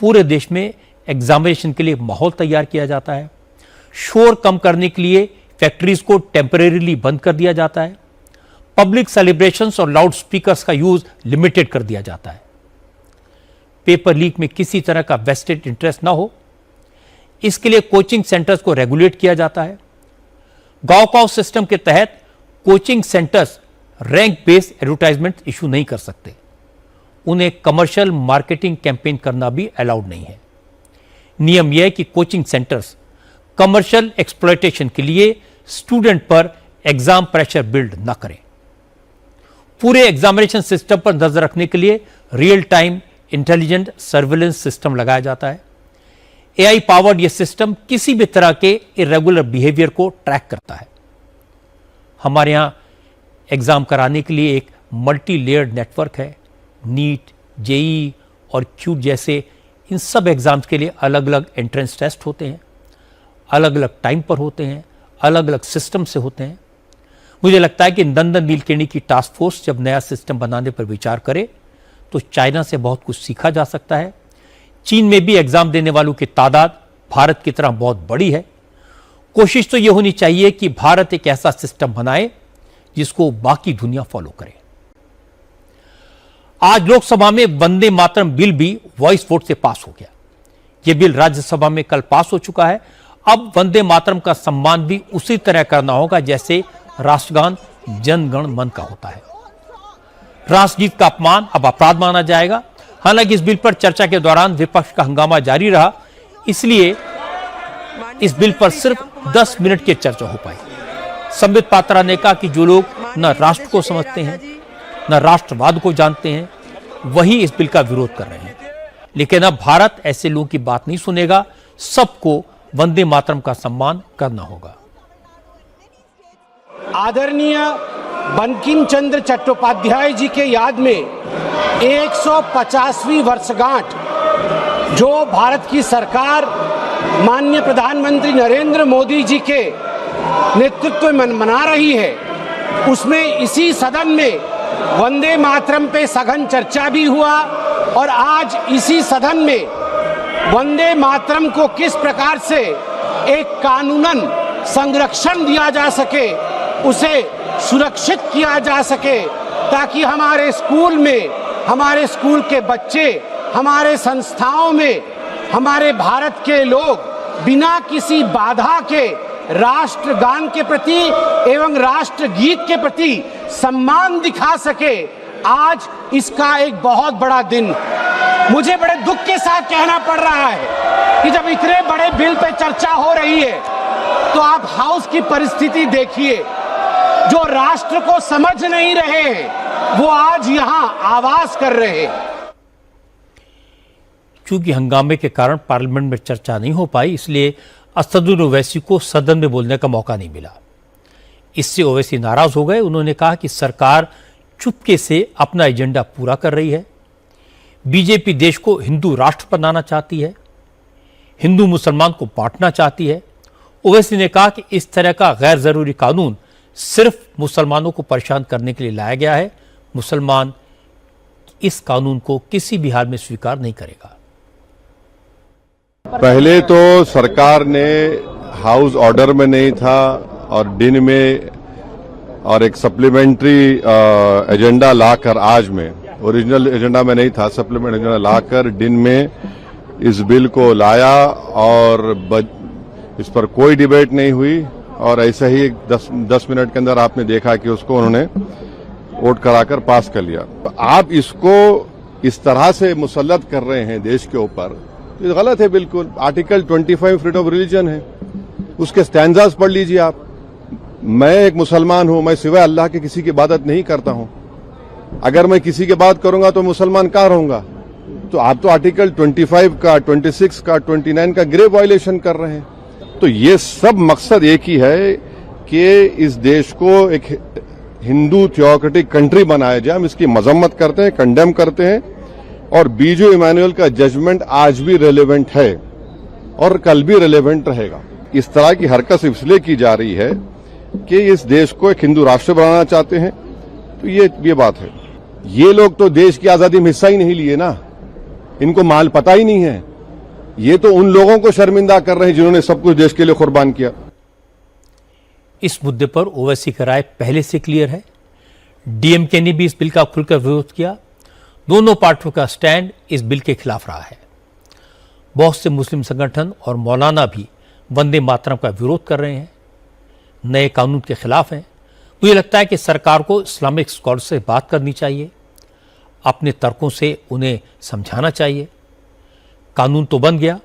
पूरे देश में एग्जामिनेशन के लिए माहौल तैयार किया जाता है। शोर कम करने के लिए फैक्ट्रीज को टेम्परेरीली बंद कर दिया जाता है। पब्लिक सेलिब्रेशंस और लाउड स्पीकर्स का यूज लिमिटेड कर दिया जाता है। पेपर लीक में किसी तरह का वेस्टेड इंटरेस्ट ना हो, इसके लिए कोचिंग सेंटर्स को रेगुलेट किया जाता है। गाओकाओ सिस्टम के तहत coaching centres rank based advertisement issue नहीं कर सकते। उन्हें कमर्शियल मार्केटिंग कैंपेन करना भी अलाउड नहीं है। नियम यह है कि कोचिंग सेंटर्स कमर्शियल एक्सप्लॉयटेशन के लिए स्टूडेंट पर एग्जाम प्रेशर बिल्ड न करें। पूरे एग्जामिनेशन सिस्टम पर नजर रखने के लिए real time intelligent surveillance system लगाया जाता है। एआई पावर्ड यह सिस्टम किसी भी तरह के इरेगुलर बिहेवियर को ट्रैक करता है। हमारे यहां एग्जाम कराने के लिए एक मल्टी लेयर्ड नेटवर्क है। नीट, जेई और क्यूट जैसे इन सब एग्जाम्स के लिए अलग अलग एंट्रेंस टेस्ट होते हैं, अलग अलग टाइम पर होते हैं, अलग अलग सिस्टम से होते हैं। मुझे लगता है कि नंदन नीलकेणी की टास्क फोर्स जब नया सिस्टम बनाने पर विचार करे तो चाइना से बहुत कुछ सीखा जा सकता है। चीन में भी एग्जाम देने वालों की तादाद भारत की तरह बहुत बड़ी है। कोशिश तो यह होनी चाहिए कि भारत एक ऐसा सिस्टम बनाए जिसको बाकी दुनिया फॉलो करे। आज लोकसभा में वंदे मातरम बिल भी वॉइस वोट से पास हो गया। यह बिल राज्यसभा में कल पास हो चुका है। अब वंदे मातरम का सम्मान भी उसी तरह करना होगा जैसे राष्ट्रगान जन गण मन का होता है। राष्ट्रगीत का अपमान अब अपराध माना जाएगा। हालांकि इस बिल पर चर्चा के दौरान विपक्ष का हंगामा जारी रहा, इसलिए इस बिल पर सिर्फ 10 मिनट की चर्चा हो पाई। संबित पात्रा ने कहा कि जो लोग न राष्ट्र को समझते हैं न राष्ट्रवाद को जानते हैं वही इस बिल का विरोध कर रहे हैं। लेकिन अब भारत ऐसे लोगों की बात नहीं सुनेगा। सबको वंदे मातरम का सम्मान करना होगा। आदरणीय बंकिम चंद्र चट्टोपाध्याय जी के याद में 150वीं वर्षगांठ जो भारत की सरकार माननीय प्रधानमंत्री नरेंद्र मोदी जी के नेतृत्व में मना रही है, उसमें इसी सदन में वंदे मातरम पे सघन चर्चा भी हुआ और आज इसी सदन में वंदे मातरम को किस प्रकार से एक कानूनन संरक्षण दिया जा सके, उसे सुरक्षित किया जा सके, ताकि हमारे स्कूल में, हमारे स्कूल के बच्चे, हमारे संस्थाओं में हमारे भारत के लोग बिना किसी बाधा के राष्ट्रगान के प्रति एवं राष्ट्रगीत के प्रति सम्मान दिखा सके। आज इसका एक बहुत बड़ा दिन। मुझे बड़े दुख के साथ कहना पड़ रहा है कि जब इतने बड़े बिल पे चर्चा हो रही है तो आप हाउस की परिस्थिति देखिए। जो राष्ट्र को समझ नहीं रहे हैं वो आज यहां आवाज कर रहे हैं। चूंकि हंगामे के कारण पार्लियामेंट में चर्चा नहीं हो पाई, इसलिए असदुद्दीन ओवैसी को सदन में बोलने का मौका नहीं मिला। इससे ओवैसी नाराज हो गए। उन्होंने कहा कि सरकार चुपके से अपना एजेंडा पूरा कर रही है। बीजेपी देश को हिंदू राष्ट्र बनाना चाहती है, हिंदू मुसलमान को बांटना चाहती है। ओवैसी ने कहा कि इस तरह का गैर जरूरी कानून सिर्फ मुसलमानों को परेशान करने के लिए लाया गया है। मुसलमान इस कानून को किसी भी हाल में स्वीकार नहीं करेगा। पहले तो सरकार ने हाउस ऑर्डर में नहीं था और दिन में और एक सप्लीमेंट्री एजेंडा लाकर आज में, ओरिजिनल एजेंडा में नहीं था, सप्लीमेंट एजेंडा लाकर दिन में इस बिल को लाया और इस पर कोई डिबेट नहीं हुई और ऐसे ही 10 मिनट के अंदर आपने देखा कि उसको उन्होंने वोट कराकर पास कर लिया। आप इसको इस तरह से मुसल्लत कर रहे हैं देश के ऊपर, तो ये गलत है बिल्कुल। आर्टिकल 25 फ्रीडम ऑफ रिलीजन है, उसके स्टैंजास पढ़ लीजिए आप। मैं एक मुसलमान हूं, मैं सिवाय अल्लाह के किसी की इबादत नहीं करता हूं। अगर मैं किसी की बात करूंगा तो मुसलमान कहां रहूंगा? तो आप तो आर्टिकल 25 का, 26 का, 29 का ग्रेव वायलेशन कर रहे हैं। तो ये सब मकसद एक ही है कि इस देश को एक हिंदू थियोक्रेटिक कंट्री बनाया जाए। हम इसकी मजम्मत करते हैं, कंडेम करते हैं और बीजू इमानुएल का जजमेंट आज भी रेलेवेंट है और कल भी रेलेवेंट रहेगा। इस तरह की हरकत इसलिए की जा रही है कि इस देश को एक हिंदू राष्ट्र बनाना चाहते हैं, तो ये बात है। ये लोग तो देश की आजादी में हिस्सा ही नहीं लिए ना, इनको माल पता ही नहीं है। ये तो उन लोगों को शर्मिंदा कर रहे हैं जिन्होंने सब कुछ देश के लिए कुर्बान किया। इस मुद्दे पर ओवैसी का राय पहले से क्लियर है। डीएमके ने भी इस बिल का खुलकर विरोध किया। दोनों पार्टियों का स्टैंड इस बिल के खिलाफ रहा है। बहुत से मुस्लिम संगठन और मौलाना भी वंदे मातरम का विरोध कर रहे हैं, नए कानून के खिलाफ हैं। मुझे लगता है कि सरकार को इस्लामिक स्कॉलर से बात करनी चाहिए, अपने तर्कों से उन्हें समझाना चाहिए। कानून तो बन गया,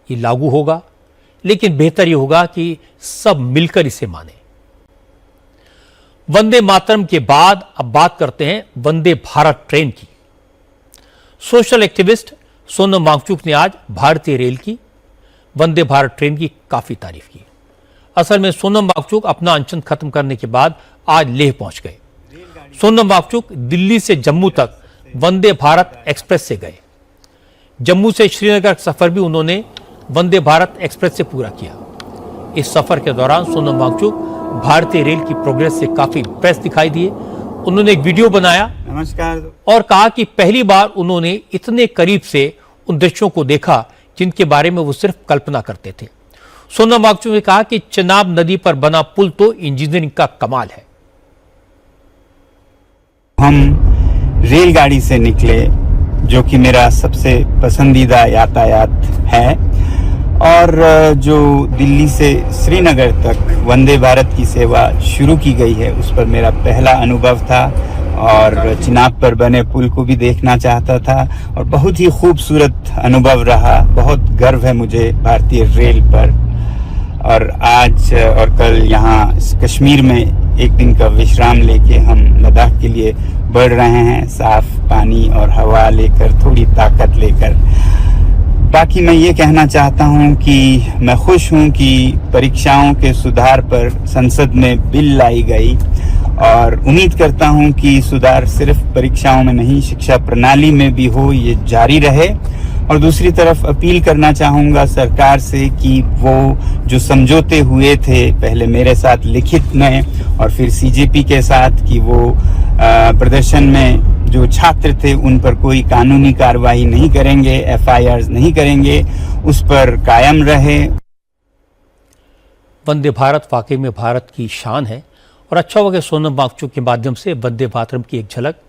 ये लागू होगा, लेकिन बेहतर ये होगा कि सब मिलकर इसे माने। वंदे मातरम के बाद अब बात करते हैं वंदे भारत ट्रेन की। सोशल एक्टिविस्ट सोनम वांगचुक ने आज भारतीय रेल की वंदे भारत ट्रेन की काफी तारीफ की। असल में सोनम वांगचुक अपना अनशन खत्म करने के बाद आज लेह पहुंच गए। सोनम वांगचुक दिल्ली से जम्मू तक वंदे भारत एक्सप्रेस से गए। जम्मू से श्रीनगर का सफर भी उन्होंने वंदे भारत एक्सप्रेस से पूरा किया। इस सफर के दौरान सोनम वांगचुक भारतीय रेल की प्रोग्रेस से काफी इंप्रेस दिखाई दिए। उन्होंने एक वीडियो बनाया, नमस्कार, और कहा कि पहली बार उन्होंने इतने करीब से उन दृश्यों को देखा जिनके बारे में वो सिर्फ कल्पना करते थे। सोनम वांगचुक ने कहा कि चेनाब नदी पर बना पुल तो इंजीनियरिंग का कमाल है। हम रेलगाड़ी से निकले, जो कि मेरा सबसे पसंदीदा यातायात है, और जो दिल्ली से श्रीनगर तक वंदे भारत की सेवा शुरू की गई है, उस पर मेरा पहला अनुभव था और चिनाब पर बने पुल को भी देखना चाहता था और बहुत ही खूबसूरत अनुभव रहा। बहुत गर्व है मुझे भारतीय रेल पर। और आज और कल यहाँ कश्मीर में एक दिन का विश्राम लेके हम लद्दाख के लिए बढ़ रहे हैं, साफ पानी और हवा लेकर, थोड़ी ताकत लेकर। बाकी मैं ये कहना चाहता हूँ कि मैं खुश हूँ कि परीक्षाओं के सुधार पर संसद में बिल लाई गई और उम्मीद करता हूँ कि सुधार सिर्फ परीक्षाओं में नहीं, शिक्षा प्रणाली में भी हो, ये जारी रहे। और दूसरी तरफ अपील करना चाहूँगा सरकार से कि वो जो समझौते हुए थे पहले मेरे साथ लिखित में और फिर सीजेपी के साथ, कि वो प्रदर्शन में जो छात्र थे उन पर कोई कानूनी कार्रवाई नहीं करेंगे, एफआईआर नहीं करेंगे, उस पर कायम रहे। वंदे भारत वाकई में भारत की शान है और अच्छा होगा कि सोनम वांगचुक के माध्यम से वंदे मातरम की एक झलक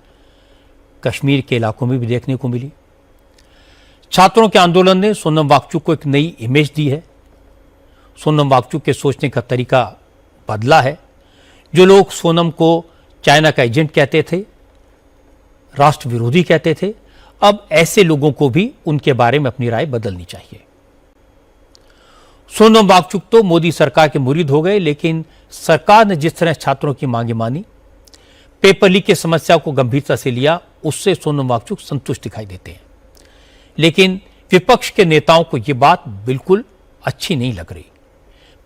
कश्मीर के इलाकों में भी देखने को मिली। छात्रों के आंदोलन ने सोनम वांगचुक को एक नई इमेज दी है। सोनम वांगचुक के सोचने का तरीका बदला है। जो लोग सोनम को चाइना का एजेंट कहते थे, राष्ट्र विरोधी कहते थे, अब ऐसे लोगों को भी उनके बारे में अपनी राय बदलनी चाहिए। सोनम वांगचुक तो मोदी सरकार के मुरीद हो गए, लेकिन सरकार ने जिस तरह छात्रों की मांगे मानी, पेपर लीक की समस्या को गंभीरता से लिया, उससे सोनम वांगचुक संतुष्ट दिखाई देते हैं। लेकिन विपक्ष के नेताओं को यह बात बिल्कुल अच्छी नहीं लग रही।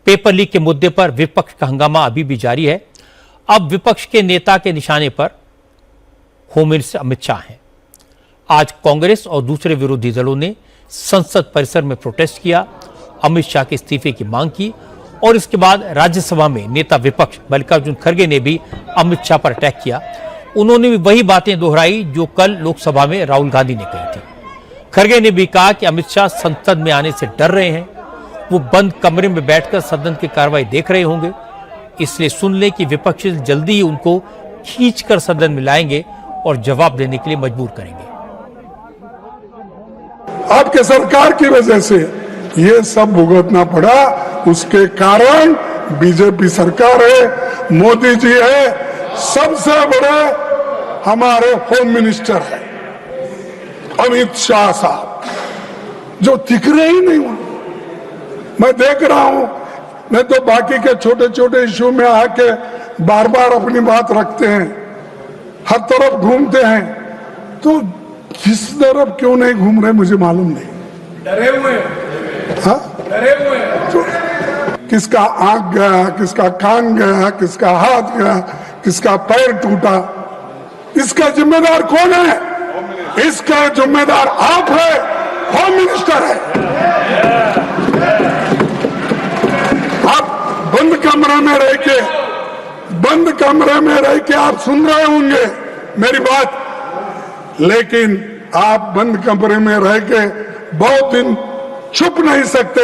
पेपर लीक के मुद्दे पर विपक्ष का हंगामा अभी भी जारी है। अब विपक्ष के नेता के निशाने पर होम मिनिस्टर अमित शाह हैं। आज कांग्रेस और दूसरे विरोधी दलों ने संसद परिसर में प्रोटेस्ट किया, अमित शाह के इस्तीफे की मांग की और इसके बाद राज्यसभा में नेता विपक्ष मल्लिकार्जुन खड़गे ने भी अमित शाह पर अटैक किया। उन्होंने भी वही बातें दोहराई जो कल लोकसभा में राहुल गांधी ने कही थी। खरगे ने भी कहा कि अमित शाह संसद में आने से डर रहे हैं, वो बंद कमरे में बैठकर सदन की कार्रवाई देख रहे होंगे, इसलिए सुन ले कि विपक्ष जल्दी ही उनको खींचकर सदन में लाएंगे और जवाब देने के लिए मजबूर करेंगे। आपके सरकार की वजह से ये सब भुगतना पड़ा, उसके कारण बीजेपी सरकार है, मोदी जी है, सबसे बड़े हमारे होम मिनिस्टर है अमित शाह साहब, जो दिख रहे ही नहीं उनको। मैं देख रहा हूं, नहीं तो बाकी के छोटे छोटे इश्यू में आके बार बार अपनी बात रखते हैं, हर तरफ घूमते हैं, तो किस तरफ क्यों नहीं घूम रहे मुझे मालूम नहीं। डरे हुए हाँ? डरे हुए तो किसका आंख गया, किसका कान गया, किसका हाथ गया, किसका पैर टूटा, इसका जिम्मेदार कौन है? इसका जिम्मेदार आप है, होम मिनिस्टर है। आप बंद कमरे में रह के आप सुन रहे होंगे मेरी बात, लेकिन आप बंद कमरे में रह के बहुत दिन छुप नहीं सकते,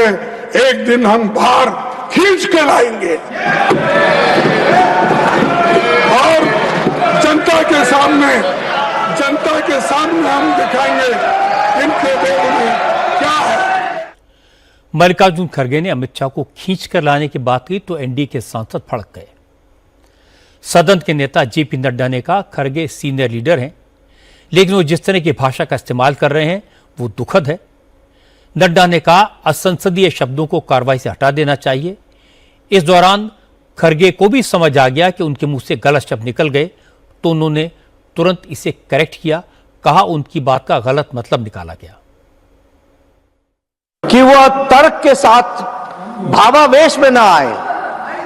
एक दिन हम बाहर खींच के लाएंगे और जनता के सामने हम दिखाएंगे इनके देश में क्या है। मल्लिकार्जुन खड़गे ने अमित शाह को खींचकर लाने की बात की तो एनडीए के सांसद भड़क गए। सदन के नेता जेपी नड्डा ने कहा, खड़गे सीनियर लीडर हैं, लेकिन वो जिस तरह की भाषा का इस्तेमाल कर रहे हैं वो दुखद है। नड्डा ने कहा, असंसदीय शब्दों को कार्रवाई से हटा देना चाहिए। इस दौरान खड़गे को भी समझ आ गया कि उनके मुंह से गलत शब्द निकल गए, तो उन्होंने तुरंत इसे करेक्ट किया, कहा उनकी बात का गलत मतलब निकाला गया। कि वह तर्क के साथ भावावेश में ना आए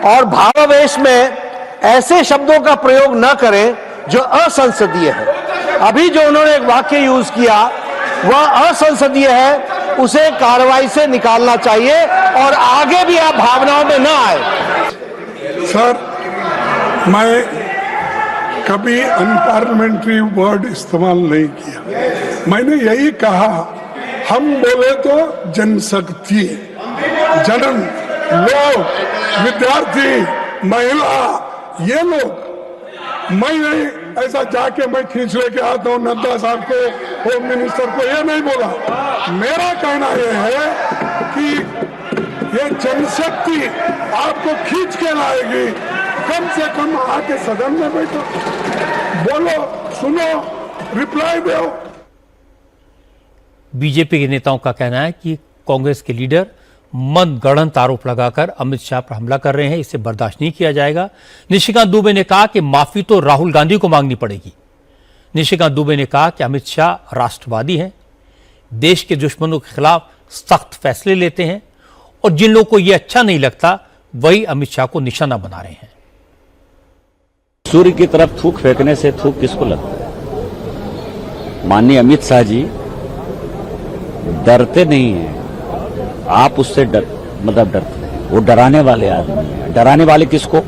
और भावावेश में ऐसे शब्दों का प्रयोग न करें जो असंसदीय है। अभी जो उन्होंने एक वाक्य यूज किया वह असंसदीय है, उसे कार्रवाई से निकालना चाहिए और आगे भी आप भावनाओं में न आए। सर, मैं कभी अनपार्लियामेंट्री वर्ड इस्तेमाल नहीं किया। मैंने यही कहा, हम बोले तो जनशक्ति, जनन, लोग, विद्यार्थी, महिला, ये लोग, मैं नहीं ऐसा जाके मैं खींच लेके आता हूँ नड्डा साहब को, होम मिनिस्टर को, ये नहीं बोला। मेरा कहना यह है कि ये जनशक्ति आपको खींच के लाएगी, कम से कम आके सदन में बैठो, बोलो, सुनो, रिप्लाई दो। बीजेपी के नेताओं का कहना है कि कांग्रेस के लीडर मनगढ़ंत आरोप लगाकर अमित शाह पर हमला कर रहे हैं, इसे बर्दाश्त नहीं किया जाएगा। निशिकांत दुबे ने कहा कि माफी तो राहुल गांधी को मांगनी पड़ेगी। निशिकांत दुबे ने कहा कि अमित शाह राष्ट्रवादी हैं, देश के दुश्मनों के खिलाफ सख्त फैसले लेते हैं और जिन लोगों को यह अच्छा नहीं लगता वही अमित शाह को निशाना बना रहे हैं। सूर्य की तरफ थूक फेंकने से थूक किसको लगता है? माननीय अमित शाह जी डरते नहीं हैं, आप उससे डरते हैं। वो डराने वाले आदमी हैं। डराने वाले किसको?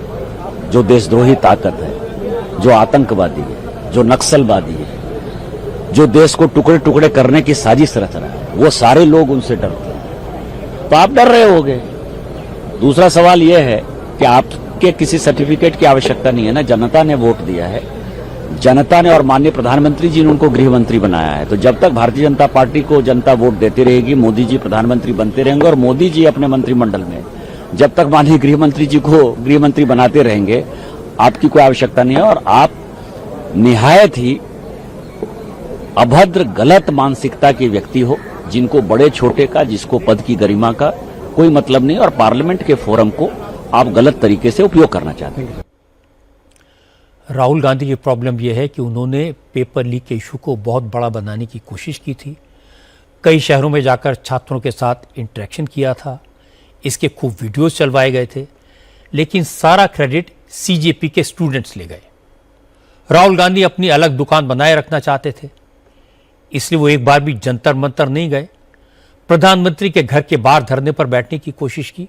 जो देशद्रोही ताकत है, जो आतंकवादी है, जो नक्सलवादी है, जो देश को टुकड़े टुकड़े करने की साजिश रच रहा है, वो सारे लोग उनसे डरते हैं। तो आप डर रहे होगे। दूसरा सवाल यह है कि आपके किसी सर्टिफिकेट की आवश्यकता नहीं है ना, जनता ने वोट दिया है, जनता ने और माननीय प्रधानमंत्री जी ने उनको गृह मंत्री बनाया है। तो जब तक भारतीय जनता पार्टी को जनता वोट देती रहेगी, मोदी जी प्रधानमंत्री बनते रहेंगे और मोदी जी अपने मंत्रिमंडल में जब तक माननीय गृह मंत्री जी को गृह मंत्री बनाते रहेंगे, आपकी कोई आवश्यकता नहीं है। और आप निहायत ही अभद्र गलत मानसिकता के व्यक्ति हो, जिनको बड़े छोटे का, जिसको पद की गरिमा का कोई मतलब नहीं, और पार्लियामेंट के फोरम को आप गलत तरीके से उपयोग करना चाहते हैं। राहुल गांधी की प्रॉब्लम यह है कि उन्होंने पेपर लीक के इशू को बहुत बड़ा बनाने की कोशिश की थी, कई शहरों में जाकर छात्रों के साथ इंटरेक्शन किया था, इसके खूब वीडियोस चलवाए गए थे, लेकिन सारा क्रेडिट सीजेपी के स्टूडेंट्स ले गए। राहुल गांधी अपनी अलग दुकान बनाए रखना चाहते थे, इसलिए वो एक बार भी जंतर मंतर नहीं गए। प्रधानमंत्री के घर के बाहर धरने पर बैठने की कोशिश की,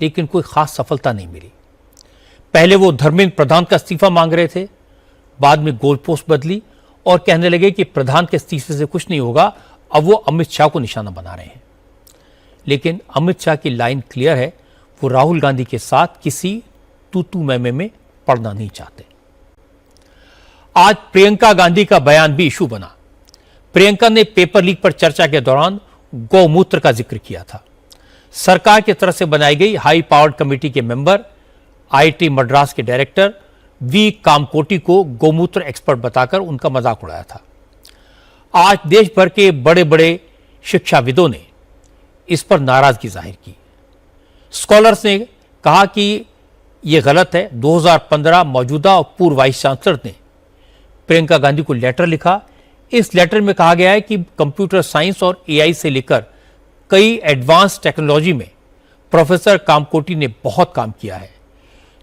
लेकिन कोई खास सफलता नहीं मिली। पहले वो धर्मेंद्र प्रधान का इस्तीफा मांग रहे थे, बाद में गोल पोस्ट बदली और कहने लगे कि प्रधान के इस्तीफे से कुछ नहीं होगा, अब वो अमित शाह को निशाना बना रहे हैं। लेकिन अमित शाह की लाइन क्लियर है, वो राहुल गांधी के साथ किसी तू मैमे में पड़ना नहीं चाहते। आज प्रियंका गांधी का बयान भी इशू बना। प्रियंका ने पेपर लीक पर चर्चा के दौरान गौमूत्र का जिक्र किया था। सरकार की तरफ से बनाई गई हाई पावर्ड कमेटी के मेंबर आईआईटी मद्रास के डायरेक्टर वी कामकोटी को गौमूत्र एक्सपर्ट बताकर उनका मजाक उड़ाया था। आज देश भर के बड़े बड़े शिक्षाविदों ने इस पर नाराजगी जाहिर की। स्कॉलर्स ने कहा कि यह गलत है। 2015 मौजूदा और पूर्व वाइस चांसलर ने प्रियंका गांधी को लेटर लिखा। इस लेटर में कहा गया है कि कंप्यूटर साइंस और एआई से लेकर कई एडवांस टेक्नोलॉजी में प्रोफेसर कामकोटी ने बहुत काम किया है।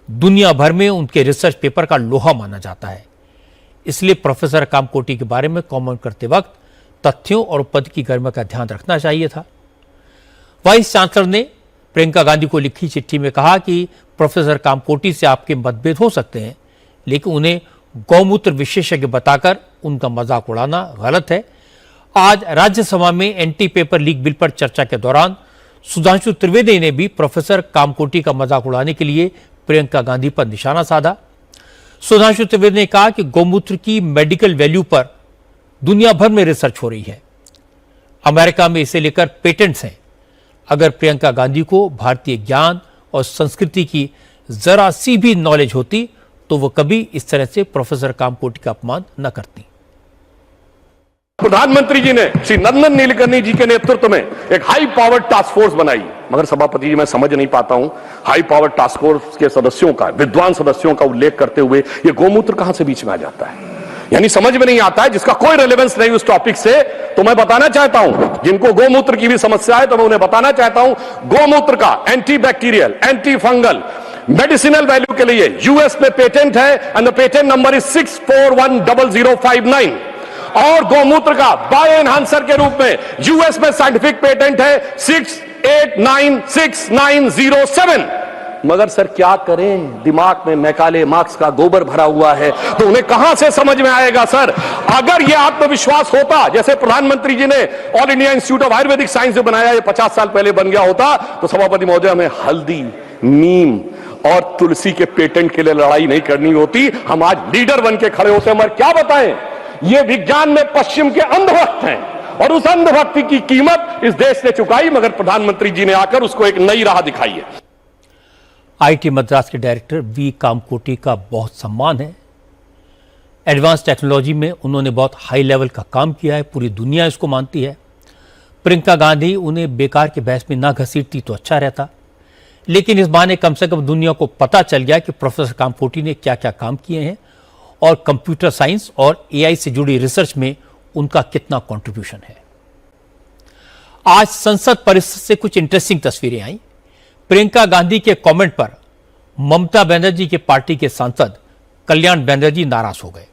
दुनिया भर में उनके रिसर्च पेपर का लोहा माना जाता है। इसलिए प्रोफेसर कामकोटी के बारे में कमेंट करते वक्त तथ्यों और पद की गरिमा का ध्यान रखना चाहिए था। वाइस चांसलर ने प्रियंका गांधी को लिखी चिट्ठी में कहा कि प्रोफेसर कामकोटी से आपके मतभेद हो सकते हैं, लेकिन उन्हें गौमूत्र विशेषज्ञ बताकर उनका मजाक उड़ाना गलत है। आज राज्यसभा में एंटी पेपर लीक बिल पर चर्चा के दौरान सुधांशु त्रिवेदी ने भी प्रोफेसर कामकोटी का मजाक उड़ाने के लिए प्रियंका गांधी पर निशाना साधा। सुधांशु त्रिवेदी ने कहा कि गौमूत्र की मेडिकल वैल्यू पर दुनिया भर में रिसर्च हो रही है। अमेरिका में इसे लेकर पेटेंट्स हैं। अगर प्रियंका गांधी को भारतीय ज्ञान और संस्कृति की जरा सी भी नॉलेज होती तो वो कभी इस तरह से प्रोफेसर कामकोटी का अपमान न करती। प्रधानमंत्री जी ने श्री नंदन नीलकर्णी जी के नेतृत्व में एक हाई पावर टास्क फोर्स बनाई, मगर सभापति जी मैं समझ नहीं पाता हूं हाई पावर टास्क फोर्स के सदस्यों का, विद्वान सदस्यों का उल्लेख करते हुए ये गौमूत्र कहां से बीच में आ जाता है। यानी समझ में नहीं आता है, जिसका कोई रेलेवेंस नहीं उस टॉपिक से। तो मैं बताना चाहता हूं, जिनको गौमूत्र की भी समस्या है तो मैं उन्हें बताना चाहता हूं, गौमूत्र का anti bacterial, anti fungal, medicinal value के लिए यूएस में पेटेंट है and the patent number is 6410059। और गौमूत्र का बायो एनहांसर के रूप में यूएस में साइंटिफिक पेटेंट है 6896907। मगर सर क्या करें, दिमाग में मैकाले मार्क्स का गोबर भरा हुआ है, तो उन्हें कहां से समझ में आएगा। सर अगर यह आत्मविश्वास होता, जैसे प्रधानमंत्री जी ने all India institute of Ayurvedic science जो बनाया, ये 50 साल पहले बन गया होता, तो सभापति महोदय हमें हल्दी, नीम और तुलसी के पेटेंट के लिए लड़ाई नहीं करनी होती। हम आज लीडर बन के खड़े होते। मगर क्या बताएं, ये विज्ञान में पश्चिम के अंधभक्त हैं और उस अंधभक्ति की कीमत इस देश ने चुकाई, मगर प्रधानमंत्री जी ने आकर उसको एक नई राह दिखाई है। आईआईटी मद्रास के डायरेक्टर वी कामकोटी का बहुत सम्मान है। एडवांस टेक्नोलॉजी में उन्होंने बहुत हाई लेवल का काम किया है, पूरी दुनिया इसको मानती है। प्रियंका गांधी उन्हें बेकार के बहस में ना घसीटती तो अच्छा रहता, लेकिन इस बहाने कम से कम दुनिया को पता चल गया कि प्रोफेसर कामकोटी ने क्या क्या काम किए हैं और कंप्यूटर साइंस और एआई से जुड़ी रिसर्च में उनका कितना कंट्रीब्यूशन है। आज संसद परिसर से कुछ इंटरेस्टिंग तस्वीरें आई। प्रियंका गांधी के कमेंट पर ममता बनर्जी के पार्टी के सांसद कल्याण बनर्जी नाराज हो गए।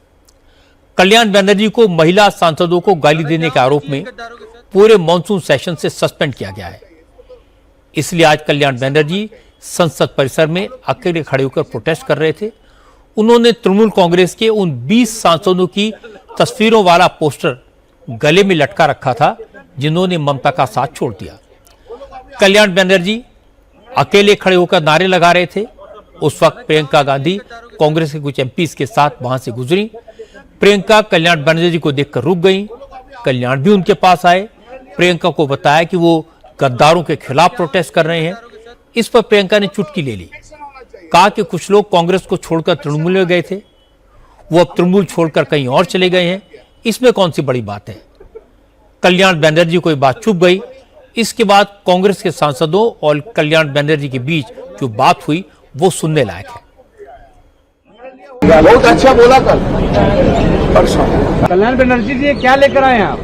कल्याण बनर्जी को महिला सांसदों को गाली देने के आरोप में पूरे मॉनसून सेशन से सस्पेंड किया गया है। इसलिए आज कल्याण बनर्जी संसद परिसर में अकेले खड़े होकर प्रोटेस्ट कर रहे थे। उन्होंने तृणमूल कांग्रेस के उन 20 सांसदों की तस्वीरों वाला पोस्टर गले में लटका रखा था जिन्होंने ममता का साथ छोड़ दिया। कल्याण बनर्जी अकेले खड़े होकर नारे लगा रहे थे। उस वक्त प्रियंका गांधी कांग्रेस के कुछ एमपीज के साथ वहां से गुजरी। प्रियंका कल्याण बनर्जी को देखकर रुक गई। कल्याण भी उनके पास आए, प्रियंका को बताया कि वो गद्दारों के खिलाफ प्रोटेस्ट कर रहे हैं। इस पर प्रियंका ने चुटकी ले ली, कहा कि कुछ लोग कांग्रेस को छोड़कर तृणमूल में गए थे, वो अब तृणमूल छोड़कर कहीं और चले गए हैं, इसमें कौन सी बड़ी बात है। कल्याण बनर्जी को ये बात चुभ गई। इसके बाद कांग्रेस के सांसदों और कल्याण बनर्जी के बीच जो बात हुई वो सुनने लायक है। बहुत अच्छा बोला कल कल्याण बनर्जी जी क्या लेकर आए हैं आप?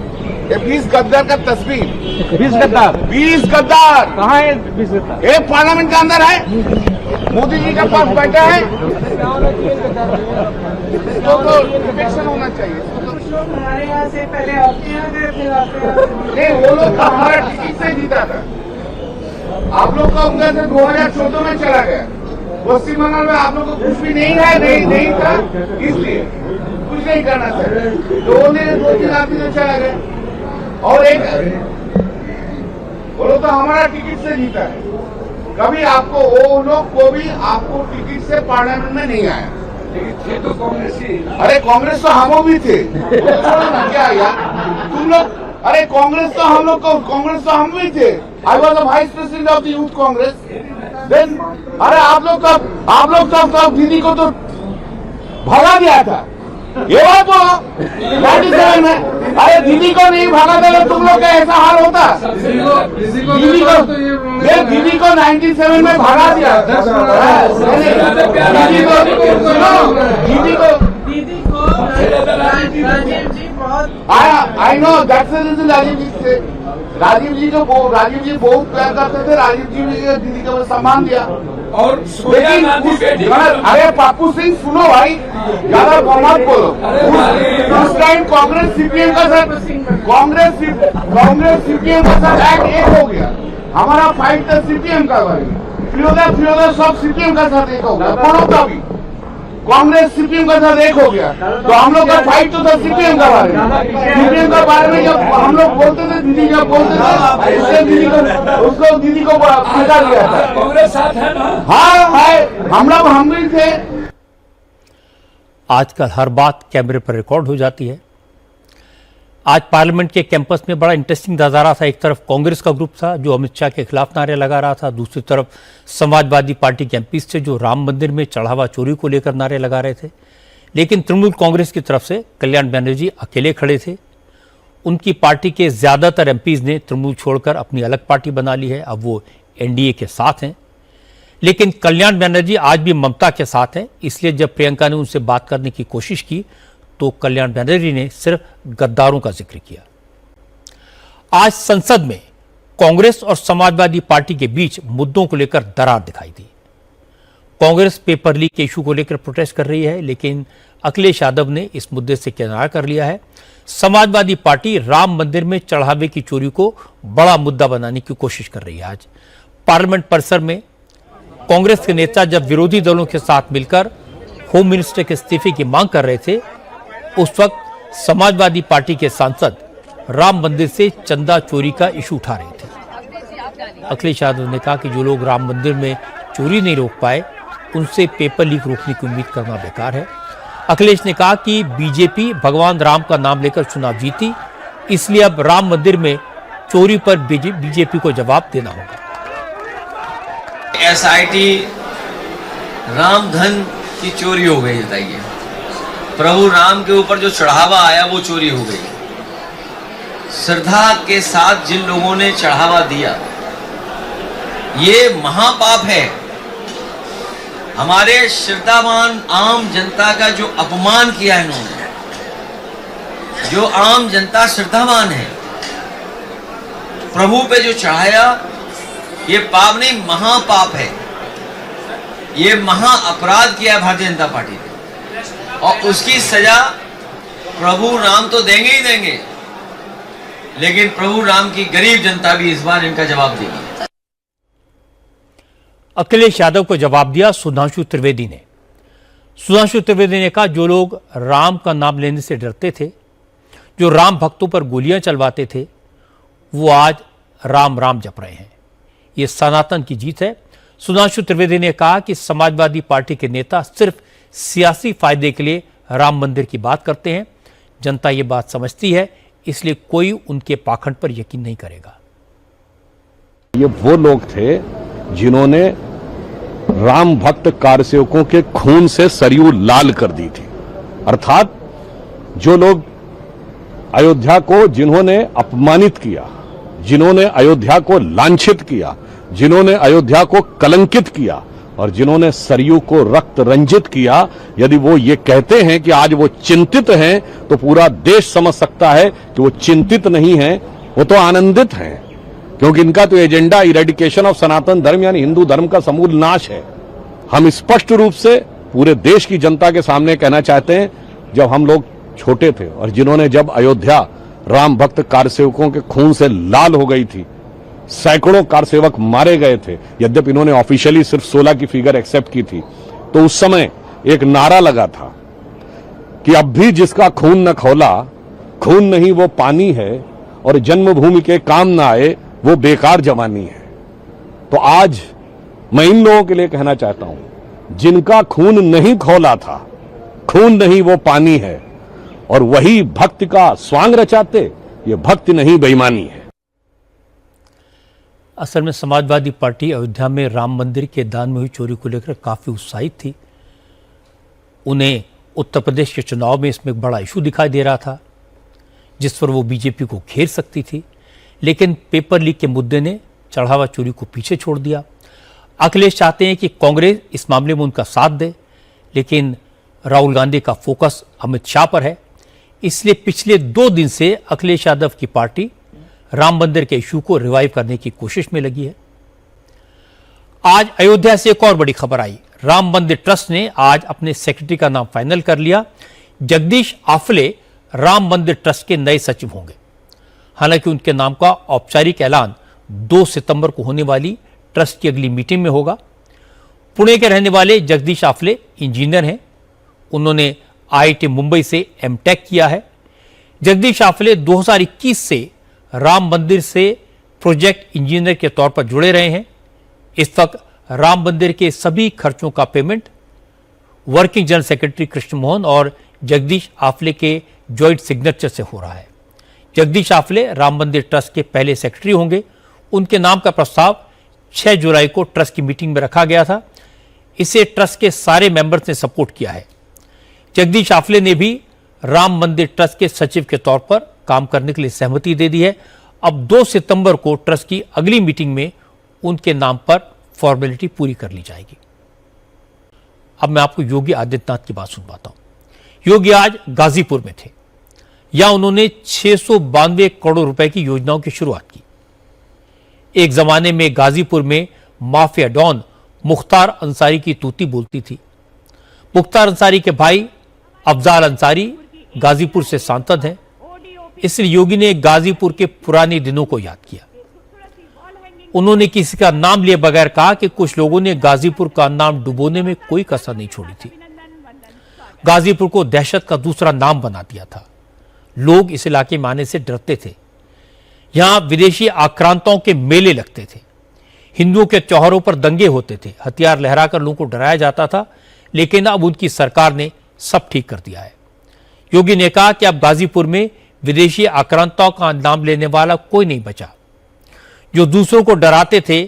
20 गद्दार का तस्वीर। 20 गद्दार? 20 गद्दार कहाँ है 20 गद्दार? एक पार्लियामेंट के अंदर है, मोदी जी के पास बैठे हैं। तो इलेक्शन होना चाहिए। हमारे यहाँ से पहले आते हैं नहीं, वो लोग हमारा टिकट से जीता था। आप लोग का उनका 2014 में चला गया। पश्चिम बंगाल में आप लोग को कुछ भी नहीं है, नहीं था, इसलिए कुछ नहीं करना चाहिए। 2 दिन 2 दिन आप इधर चला गए। और एक बोलो तो हमारा टिकट से जीता है, कभी आपको वो लोग को भी आपको टिकट से पार्लियामेंट में नहीं आया। थे तो कांग्रेस ही, अरे कांग्रेस तो हम भी थे क्या यार तुम लोग, अरे कांग्रेस तो हम लोग को, कांग्रेस तो हम भी थे। I was the vice president of the youth Congress then. अरे आप लोग तो दीदी को तो भगा दिया था, ये बात बोलो 97 में। अरे दीदी को नहीं भागा था तो तुम लोग का ऐसा हाल होता। दीदी को 97 में भगा दिया। दीदी को राजीव जी बहुत, I know that's the reason. Rajiv ji बहुत प्यार करते थे, राजीव जी ने दीदी को सम्मान दिया। और लेकिन अरे पप्पू सिंह सुनो भाई, ज्यादा मत बोलो। उस टाइम कांग्रेस सीपीएम का साथ, कांग्रेस सीपीएम का साथ एक हो गया। हमारा फाइट था सीपीएम का भाई, फिरोजा सब सीपीएम का साथ एक हो गया। दोनों का भी कांग्रेस सीपीएम का साथ एक हो गया। तो हम लोग का फाइट तो था सीपीएम का बारे में। सीपीएम का बारे में जब हम लोग बोलते थे, दीदी जब बोलते थे, इससे दीदी को भगा दिया था। कांग्रेस साथ है ना? हाँ है, हम भी थे। आजकल हर बात कैमरे पर रिकॉर्ड हो जाती है। आज पार्लियामेंट के कैंपस में बड़ा इंटरेस्टिंग नजारा था। एक तरफ कांग्रेस का ग्रुप था जो अमित शाह के खिलाफ नारे लगा रहा था, दूसरी तरफ समाजवादी पार्टी के एमपीज थे जो राम मंदिर में चढ़ावा चोरी को लेकर नारे लगा रहे थे। लेकिन तृणमूल कांग्रेस की तरफ से कल्याण बनर्जी अकेले खड़े थे। उनकी पार्टी के ज्यादातर एमपीज ने तृणमूल छोड़कर अपनी अलग पार्टी बना ली है, अब वो एनडीए के साथ हैं। लेकिन कल्याण बनर्जी आज भी ममता के साथ हैं, इसलिए जब प्रियंका ने उनसे बात करने की कोशिश की तो कल्याण बनर्जी ने सिर्फ गद्दारों का जिक्र किया। आज संसद में कांग्रेस और समाजवादी पार्टी के बीच मुद्दों को लेकर दरार दिखाई दी। कांग्रेस पेपर लीक के इशू को लेकर प्रोटेस्ट कर रही है, लेकिन अखिलेश यादव ने इस मुद्दे से किनारा कर लिया है। समाजवादी पार्टी राम मंदिर में चढ़ावे की चोरी को बड़ा मुद्दा बनाने की कोशिश कर रही है। आज पार्लियामेंट परिसर में कांग्रेस के नेता जब विरोधी दलों के साथ मिलकर होम मिनिस्टर के इस्तीफे की मांग कर रहे थे, उस वक्त समाजवादी पार्टी के सांसद राम मंदिर से चंदा चोरी का इशू उठा रहे थे। अखिलेश यादव ने कहा कि जो लोग राम मंदिर में चोरी नहीं रोक पाए, उनसे पेपर लीक रोकने की उम्मीद करना बेकार है। अखिलेश ने कहा कि बीजेपी भगवान राम का नाम लेकर चुनाव जीती, इसलिए अब राम मंदिर में चोरी पर बीजेपी को जवाब देना होगा। एसआईटी राम धन की चोरी हो गई, बताइए। प्रभु राम के ऊपर जो चढ़ावा आया वो चोरी हो गई। श्रद्धा के साथ जिन लोगों ने चढ़ावा दिया, ये महापाप है। हमारे श्रद्धावान आम जनता का जो अपमान किया है इन्होंने, जो आम जनता श्रद्धावान है, प्रभु पे जो चढ़ाया, ये पाप नहीं महापाप है। ये महा अपराध किया भारतीय जनता पार्टी ने, और उसकी सजा प्रभु राम तो देंगे ही देंगे, लेकिन प्रभु राम की गरीब जनता भी इस बार इनका जवाब देगी। अखिलेश यादव को जवाब दिया सुधांशु त्रिवेदी ने। सुधांशु त्रिवेदी ने कहा, जो लोग राम का नाम लेने से डरते थे, जो राम भक्तों पर गोलियां चलवाते थे, वो आज राम राम जप रहे हैं। ये सनातन की जीत है। सुधांशु त्रिवेदी ने कहा कि समाजवादी पार्टी के नेता सिर्फ सियासी फायदे के लिए राम मंदिर की बात करते हैं। जनता ये बात समझती है, इसलिए कोई उनके पाखंड पर यकीन नहीं करेगा। ये वो लोग थे जिन्होंने राम भक्त कार्यसेवकों के खून से सरयू लाल कर दी थी। अर्थात जो लोग अयोध्या को जिन्होंने अपमानित किया, जिन्होंने अयोध्या को लांछित किया, जिन्होंने अयोध्या को कलंकित किया और जिन्होंने सरयू को रक्त रंजित किया, यदि वो ये कहते हैं कि आज वो चिंतित हैं, तो पूरा देश समझ सकता है कि वो चिंतित नहीं हैं, वो तो आनंदित हैं, क्योंकि इनका तो एजेंडा इरेडिकेशन ऑफ सनातन धर्म यानी हिंदू धर्म का समूल नाश है। हम स्पष्ट रूप से पूरे देश की जनता के सामने कहना चाहते हैं, जब हम लोग छोटे थे और जिन्होंने जब अयोध्या राम भक्त कारसेवकों के खून से लाल हो गई थी, सैकड़ों कारसेवक मारे गए थे, यद्यपि इन्होंने ऑफिशियली सिर्फ 16 की फिगर एक्सेप्ट की थी, तो उस समय एक नारा लगा था कि अब भी जिसका खून न खौला, खून नहीं वो पानी है, और जन्मभूमि के काम ना आए वो बेकार जवानी है। तो आज मैं इन लोगों के लिए कहना चाहता हूं, जिनका खून नहीं खौला था, खून नहीं वो पानी है, और वही भक्ति का स्वांग रचाते, ये भक्ति नहीं बेईमानी है। असल में समाजवादी पार्टी अयोध्या में राम मंदिर के दान में हुई चोरी को लेकर काफी उत्साहित थी। उन्हें उत्तर प्रदेश के चुनाव में इसमें एक बड़ा इशू दिखाई दे रहा था जिस पर वो बीजेपी को घेर सकती थी, लेकिन पेपर लीक के मुद्दे ने चढ़ावा चोरी को पीछे छोड़ दिया। अखिलेश चाहते हैं कि कांग्रेस इस मामले में उनका साथ दे, लेकिन राहुल गांधी का फोकस अमित शाह पर है। इसलिए पिछले 2 दिन से अखिलेश यादव की पार्टी राम मंदिर के इशू को रिवाइव करने की कोशिश में लगी है। आज अयोध्या से एक और बड़ी खबर आई। राम मंदिर ट्रस्ट ने आज अपने सेक्रेटरी का नाम फाइनल कर लिया। जगदीश आफले राम मंदिर ट्रस्ट के नए सचिव होंगे। हालांकि उनके नाम का औपचारिक ऐलान 2 सितंबर को होने वाली ट्रस्ट की अगली मीटिंग में होगा। पुणे के रहने वाले जगदीश आफले इंजीनियर हैं। उन्होंने IIT मुंबई से एमटेक किया है। जगदीश आफले 2021 से राम मंदिर से प्रोजेक्ट इंजीनियर के तौर पर जुड़े रहे हैं। इस वक्त राम मंदिर के सभी खर्चों का payment working general secretary Krishna Mohan और जगदीश आफले के जॉइंट सिग्नेचर से हो रहा है। जगदीश आफले राम मंदिर ट्रस्ट के पहले सेक्रेटरी होंगे। उनके नाम का प्रस्ताव 6 जुलाई को ट्रस्ट की मीटिंग में रखा गया था। इसे ट्रस्ट के सारे मेंबर्स ने सपोर्ट किया है। जगदीश आफले ने भी राम मंदिर ट्रस्ट के सचिव के तौर पर काम करने के लिए सहमति दे दी है। अब 2 सितंबर को ट्रस्ट की अगली मीटिंग में उनके नाम पर फॉर्मेलिटी पूरी कर ली जाएगी। अब मैं आपको योगी आदित्यनाथ की बात सुनवाता हूं। योगी आज गाजीपुर में थे। यहां उन्होंने 692 करोड़ रुपए की योजनाओं की शुरुआत की। एक जमाने में गाजीपुर में माफिया डॉन मुख्तार अंसारी की तूती बोलती थी। मुख्तार अंसारी के भाई अफजाल अंसारी गाजीपुर से सांसद हैं। इसलिए योगी ने गाजीपुर के पुराने दिनों को याद किया। उन्होंने किसी का नाम लिए बगैर कहा कि कुछ लोगों ने गाजीपुर का नाम डुबोने में कोई कसर नहीं छोड़ी थी। गाजीपुर को दहशत का दूसरा नाम बना दिया था। लोग इस इलाके में आने से डरते थे। यहां विदेशी आक्रांताओं के मेले लगते थे। हिंदुओं के त्योहारों पर दंगे होते थे। हथियार लहराकर लोगों को डराया जाता था। लेकिन अब उनकी सरकार ने सब ठीक कर दिया है। योगी ने कहा कि अब गाजीपुर में विदेशी आक्रांताओं का नाम लेने वाला कोई नहीं बचा। जो दूसरों को डराते थे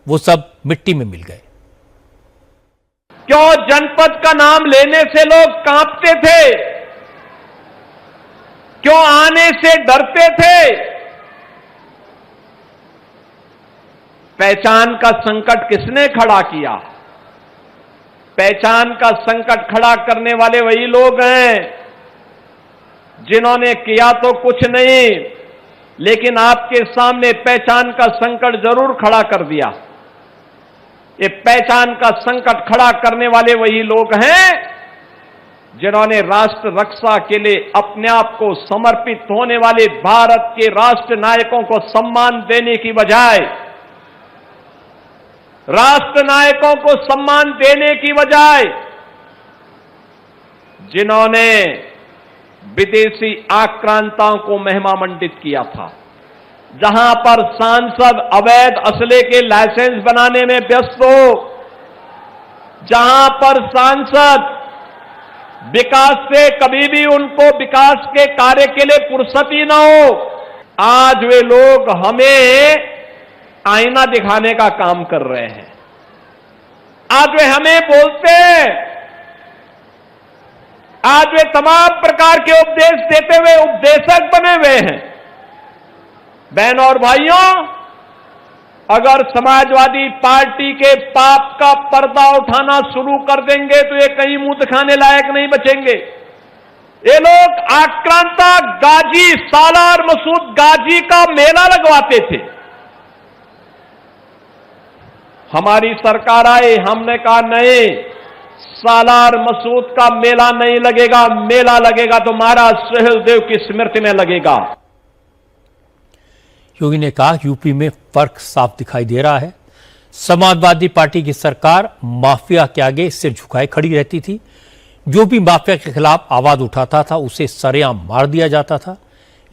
वो सब मिट्टी में मिल गए। क्यों जनपद का नाम लेने से लोग कांपते थे? क्यों आने से डरते थे? पहचान का संकट किसने खड़ा किया? पहचान का संकट खड़ा करने वाले वही लोग हैं जिन्होंने किया तो कुछ नहीं, लेकिन आपके सामने पहचान का संकट जरूर खड़ा कर दिया। ये पहचान का संकट खड़ा करने वाले वही लोग हैं जिन्होंने राष्ट्र रक्षा के लिए अपने आप को समर्पित होने वाले भारत के राष्ट्र नायकों को सम्मान देने की बजाय, राष्ट्र नायकों को सम्मान देने की बजाय जिन्होंने विदेशी आक्रांताओं को महिमामंडित किया था। जहां पर सांसद अवैध असले के लाइसेंस बनाने में व्यस्त हो, जहां पर सांसद विकास से कभी भी उनको विकास के कार्य के लिए फुर्सत ही ना हो, आज वे लोग हमें आईना दिखाने का काम कर रहे हैं। आज वे हमें बोलते हैं, आज वे तमाम प्रकार के उपदेश देते हुए उपदेशक बने हुए हैं। बहनों और भाइयों, अगर समाजवादी पार्टी के पाप का पर्दा उठाना शुरू कर देंगे तो ये कहीं मुंह दिखाने लायक नहीं बचेंगे। ये लोग आक्रांता गाजी, सालार मसूद गाजी का मेला लगवाते थे। हमारी सरकार आई, हमने कहा नहीं, सालार मसूद का मेला नहीं लगेगा। मेला लगेगा तो महाराज सुहेलदेव की स्मृति में लगेगा। योगी ने कहा यूपी में फर्क साफ दिखाई दे रहा है। समाजवादी पार्टी की सरकार माफिया के आगे सिर झुकाए खड़ी रहती थी। जो भी माफिया के खिलाफ आवाज उठाता था उसे सरेआम मार दिया जाता था।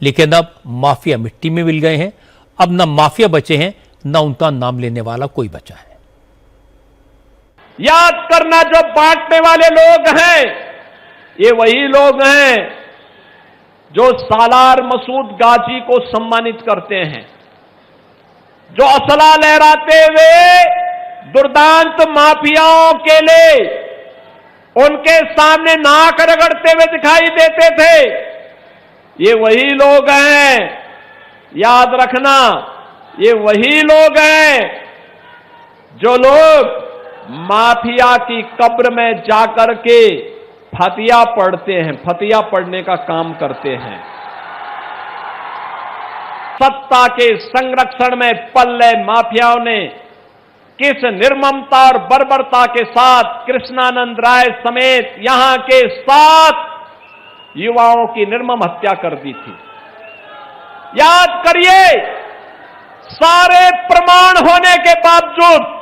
लेकिन अब माफिया मिट्टी में मिल गए हैं। अब न माफिया बचे हैं, न उनका नाम लेने वाला कोई बचा है। याद करना, जो बांटने वाले लोग हैं ये वही लोग हैं जो सालार मसूद गाजी को सम्मानित करते हैं, जो असला लहराते हुए दुर्दांत माफियाओं के लिए उनके सामने नाक रगड़ते हुए दिखाई देते थे। ये वही लोग हैं, याद रखना, ये वही लोग हैं जो लोग माफिया की कब्र में जाकर के फतिया पढ़ते हैं, फतिया पढ़ने का काम करते हैं। सत्ता के संरक्षण में पल्ले माफियाओं ने किस निर्ममता और बर्बरता के साथ कृष्णानंद राय समेत यहां के 7 युवाओं की निर्मम हत्या कर दी थी। याद करिए, सारे प्रमाण होने के बावजूद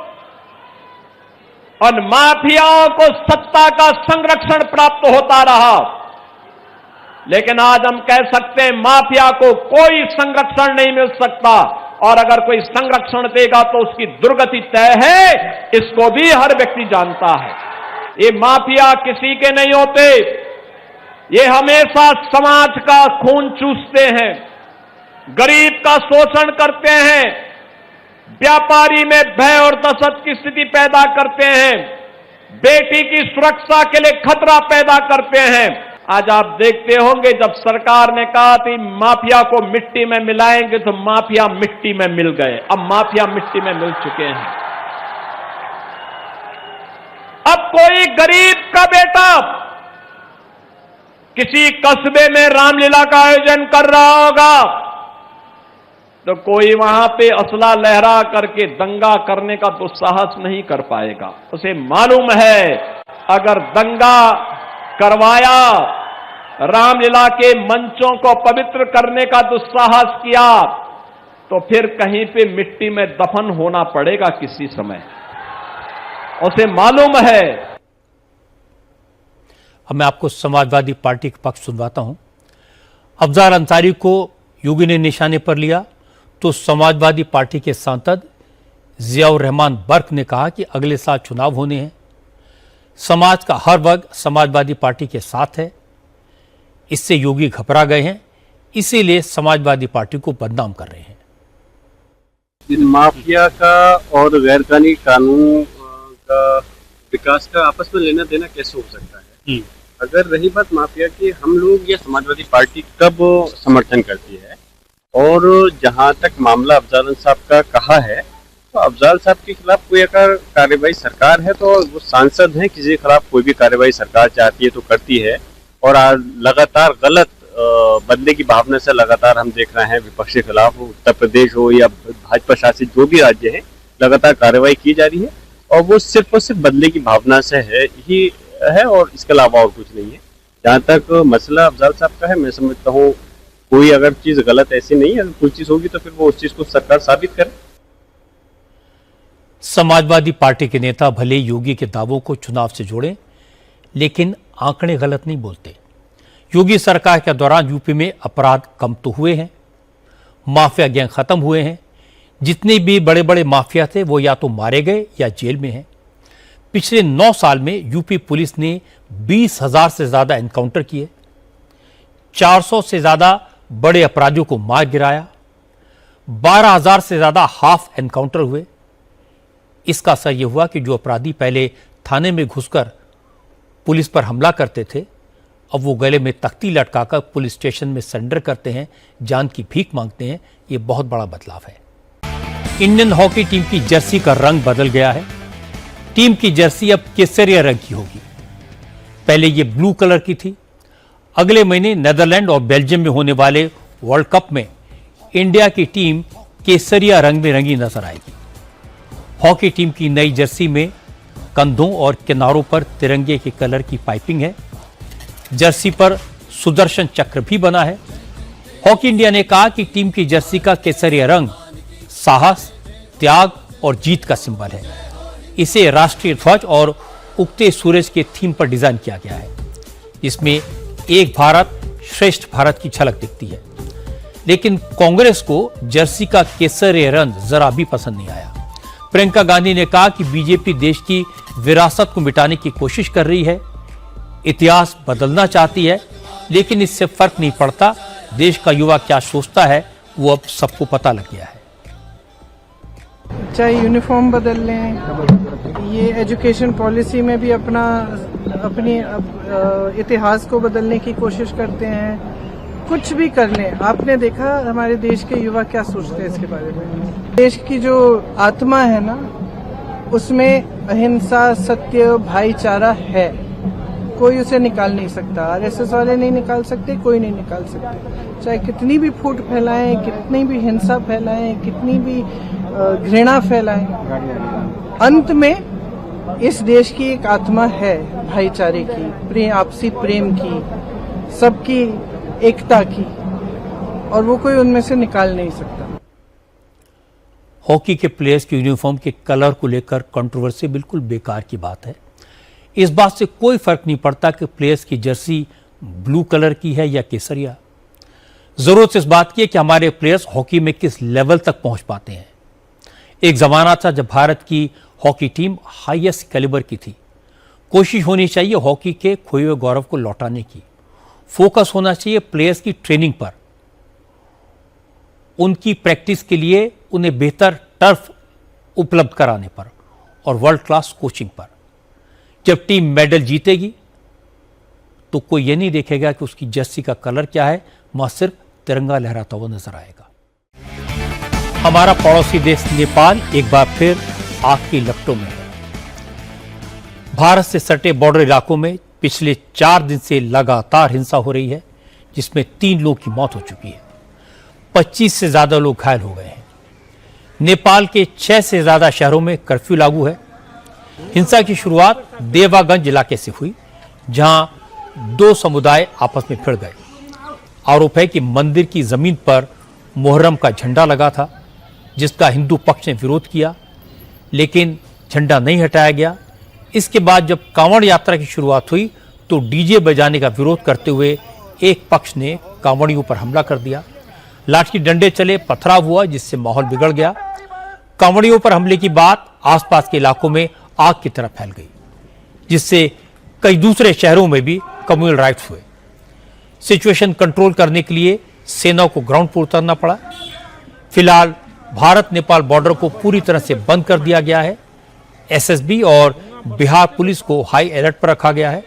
उन माफियाओं को सत्ता का संरक्षण प्राप्त होता रहा, लेकिन आज हम कह सकते हैं माफिया को कोई संरक्षण नहीं मिल सकता, और अगर कोई संरक्षण देगा तो उसकी दुर्गति तय है, इसको भी हर व्यक्ति जानता है। ये माफिया किसी के नहीं होते, ये हमेशा समाज का खून चूसते हैं, गरीब का शोषण करते हैं, व्यापारी में भय और दहशत की स्थिति पैदा करते हैं, बेटी की सुरक्षा के लिए खतरा पैदा करते हैं। आज आप देखते होंगे, जब सरकार ने कहा थी माफिया को मिट्टी में मिलाएंगे, तो माफिया मिट्टी में मिल गए। अब माफिया मिट्टी में मिल चुके हैं। अब कोई गरीब का बेटा किसी कस्बे में रामलीला का आयोजन कर रहा होगा तो कोई वहां पे असला लहरा करके दंगा करने का दुस्साहस नहीं कर पाएगा। उसे मालूम है अगर दंगा करवाया, रामलीला के मंचों को पवित्र करने का दुस्साहस किया, तो फिर कहीं पे मिट्टी में दफन होना पड़ेगा किसी समय, उसे मालूम है। अब मैं आपको समाजवादी पार्टी का पक्ष सुनवाता हूं। अफजल अंसारी को योगी ने निशाने पर लिया तो समाजवादी पार्टी के सांसद जियाउर रहमान बर्क ने कहा कि अगले साल चुनाव होने हैं, समाज का हर वर्ग समाजवादी पार्टी के साथ है, इससे योगी घबरा गए हैं, इसीलिए समाजवादी पार्टी को बदनाम कर रहे हैं। इन माफिया का और गैर कानूनी कानून का विकास का आपस में लेना देना कैसे हो सकता है? अगर रही बात माफिया की, हम लोग या समाजवादी पार्टी कब समर्थन करती है, और जहां तक मामला अफजल साहब का कहा है, तो अफजल साहब के खिलाफ कोई अगर कार्रवाई सरकार है तो वो सांसद हैं, किसी के खिलाफ कोई भी कार्रवाई सरकार चाहती है तो करती है, और लगातार गलत बदले की भावना से लगातार हम देख रहे हैं विपक्ष के खिलाफ, उत्तर प्रदेश हो या भाजपा शासित जो भी राज्य है, लगातार कार्रवाई की जा रही है, और वो सिर्फ और सिर्फ बदले की भावना से है और इसके अलावा और कुछ नहीं है। जहाँ तक मसला अफजल साहब का है, मैं समझता हूँ कोई अगर चीज गलत ऐसी नहीं है, अगर कोई चीज होगी तो फिर वो उस चीज को सरकार साबित करे। समाजवादी पार्टी के नेता भले योगी के दावों को चुनाव से जोड़ें, लेकिन आंकड़े गलत नहीं बोलते। योगी सरकार के दौरान यूपी में अपराध कम तो हुए हैं, माफिया गैंग खत्म हुए हैं, जितने भी बड़े बड़े माफिया थे वो या तो मारे गए या जेल में हैं। पिछले 9 साल में यूपी पुलिस ने 20,000 से ज्यादा एनकाउंटर किए, 400 से ज्यादा बड़े अपराधियों को मार गिराया, 12,000 से ज्यादा हाफ एनकाउंटर हुए। इसका असर यह हुआ कि जो अपराधी पहले थाने में घुसकर पुलिस पर हमला करते थे, अब वो गले में तख्ती लटकाकर पुलिस स्टेशन में सरेंडर करते हैं, जान की भीख मांगते हैं। ये बहुत बड़ा बदलाव है। इंडियन हॉकी टीम की जर्सी का रंग बदल गया है। टीम की जर्सी अब केसरिया रंग की होगी। पहले ये ब्लू कलर की थी। अगले महीने नीदरलैंड और बेल्जियम में होने वाले वर्ल्ड कप में इंडिया की टीम केसरिया रंग में रंगी नजर आएगी। हॉकी टीम की नई जर्सी में कंधों और किनारों पर तिरंगे के कलर की पाइपिंग है। जर्सी पर सुदर्शन चक्र भी बना है। हॉकी इंडिया ने कहा कि टीम की जर्सी का केसरिया रंग साहस, त्याग और जीत का सिंबल है। इसे राष्ट्रीय ध्वज और उगते सूरज के थीम पर डिजाइन किया गया है, जिसमें एक भारत श्रेष्ठ भारत की झलक दिखती है। लेकिन कांग्रेस को जर्सी का केसरिया रंग जरा भी पसंद नहीं आया। प्रियंका गांधी ने कहा कि बीजेपी देश की विरासत को मिटाने की कोशिश कर रही है, इतिहास बदलना चाहती है, लेकिन इससे फर्क नहीं पड़ता देश का युवा क्या सोचता है, वो अब सबको पता लग गया है। चाहे यूनिफॉर्म बदल लें, ये एजुकेशन पॉलिसी में भी अपनी इतिहास को बदलने की कोशिश करते हैं, कुछ भी कर लें। आपने देखा हमारे देश के युवा क्या सोचते हैं इसके बारे में। देश की जो आत्मा है ना, उसमें अहिंसा, सत्य, भाईचारा है, कोई उसे निकाल नहीं सकता। आरएसएस वाले नहीं निकाल सकते, कोई नहीं निकाल सकते। चाहे कितनी भी फूट फैलाएं, कितनी भी हिंसा फैलाएं, कितनी भी घृणा फैलाएं, अंत में इस देश की एक आत्मा है भाईचारे की, आपसी प्रेम की, सबकी एकता की, और वो कोई उनमें से निकाल नहीं सकता। हॉकी के प्लेयर्स के यूनिफॉर्म के कलर को लेकर कंट्रोवर्सी बिल्कुल बेकार की बात है। इस बात से कोई फर्क नहीं पड़ता कि प्लेयर्स की जर्सी ब्लू कलर की है या केसरिया। जरूरत इस बात की है कि हमारे प्लेयर्स हॉकी में किस लेवल तक पहुंच पाते हैं। एक जमाना था जब भारत की हॉकी टीम हाईएस्ट कैलिबर की थी। कोशिश होनी चाहिए हॉकी के खोए हुए गौरव को लौटाने की। फोकस होना चाहिए प्लेयर्स की ट्रेनिंग पर, उनकी प्रैक्टिस के लिए उन्हें बेहतर टर्फ उपलब्ध कराने पर और वर्ल्ड क्लास कोचिंग पर। जब टीम मेडल जीतेगी तो कोई ये नहीं देखेगा कि उसकी जर्सी का कलर क्या है, वहां सिर्फ तिरंगा लहराता हुआ नजर आएगा। हमारा पड़ोसी देश नेपाल एक बार फिर आग की लपटों में है। भारत से सटे बॉर्डर इलाकों में पिछले 4 दिन से लगातार हिंसा हो रही है, जिसमें 3 लोगों की मौत हो चुकी है। 25 से ज्यादा लोग घायल हो गए हैं। नेपाल के 6 से ज्यादा शहरों में कर्फ्यू लागू है। हिंसा की शुरुआत देवागंज इलाके से हुई, जहां 2 समुदाय आपस में भिड़ गए। आरोप है कि मंदिर की जमीन पर मुहर्रम का झंडा लगा था, जिसका हिंदू पक्ष ने विरोध किया, लेकिन झंडा नहीं हटाया गया। इसके बाद जब कांवड़ यात्रा की शुरुआत हुई तो डीजे बजाने का विरोध करते हुए एक पक्ष ने कांवड़ियों पर हमला कर दिया। लाठी डंडे चले, पथराव हुआ, जिससे माहौल बिगड़ गया। कांवड़ियों पर हमले की बात आसपास के इलाकों में आग की तरह फैल गई, जिससे कई दूसरे शहरों में भी कम्युनल राइट्स हुए। सिचुएशन कंट्रोल करने के लिए सेना को ग्राउंड पर उतरना पड़ा। फिलहाल भारत नेपाल बॉर्डर को पूरी तरह से बंद कर दिया गया है। एसएसबी और बिहार पुलिस को हाई अलर्ट पर रखा गया है।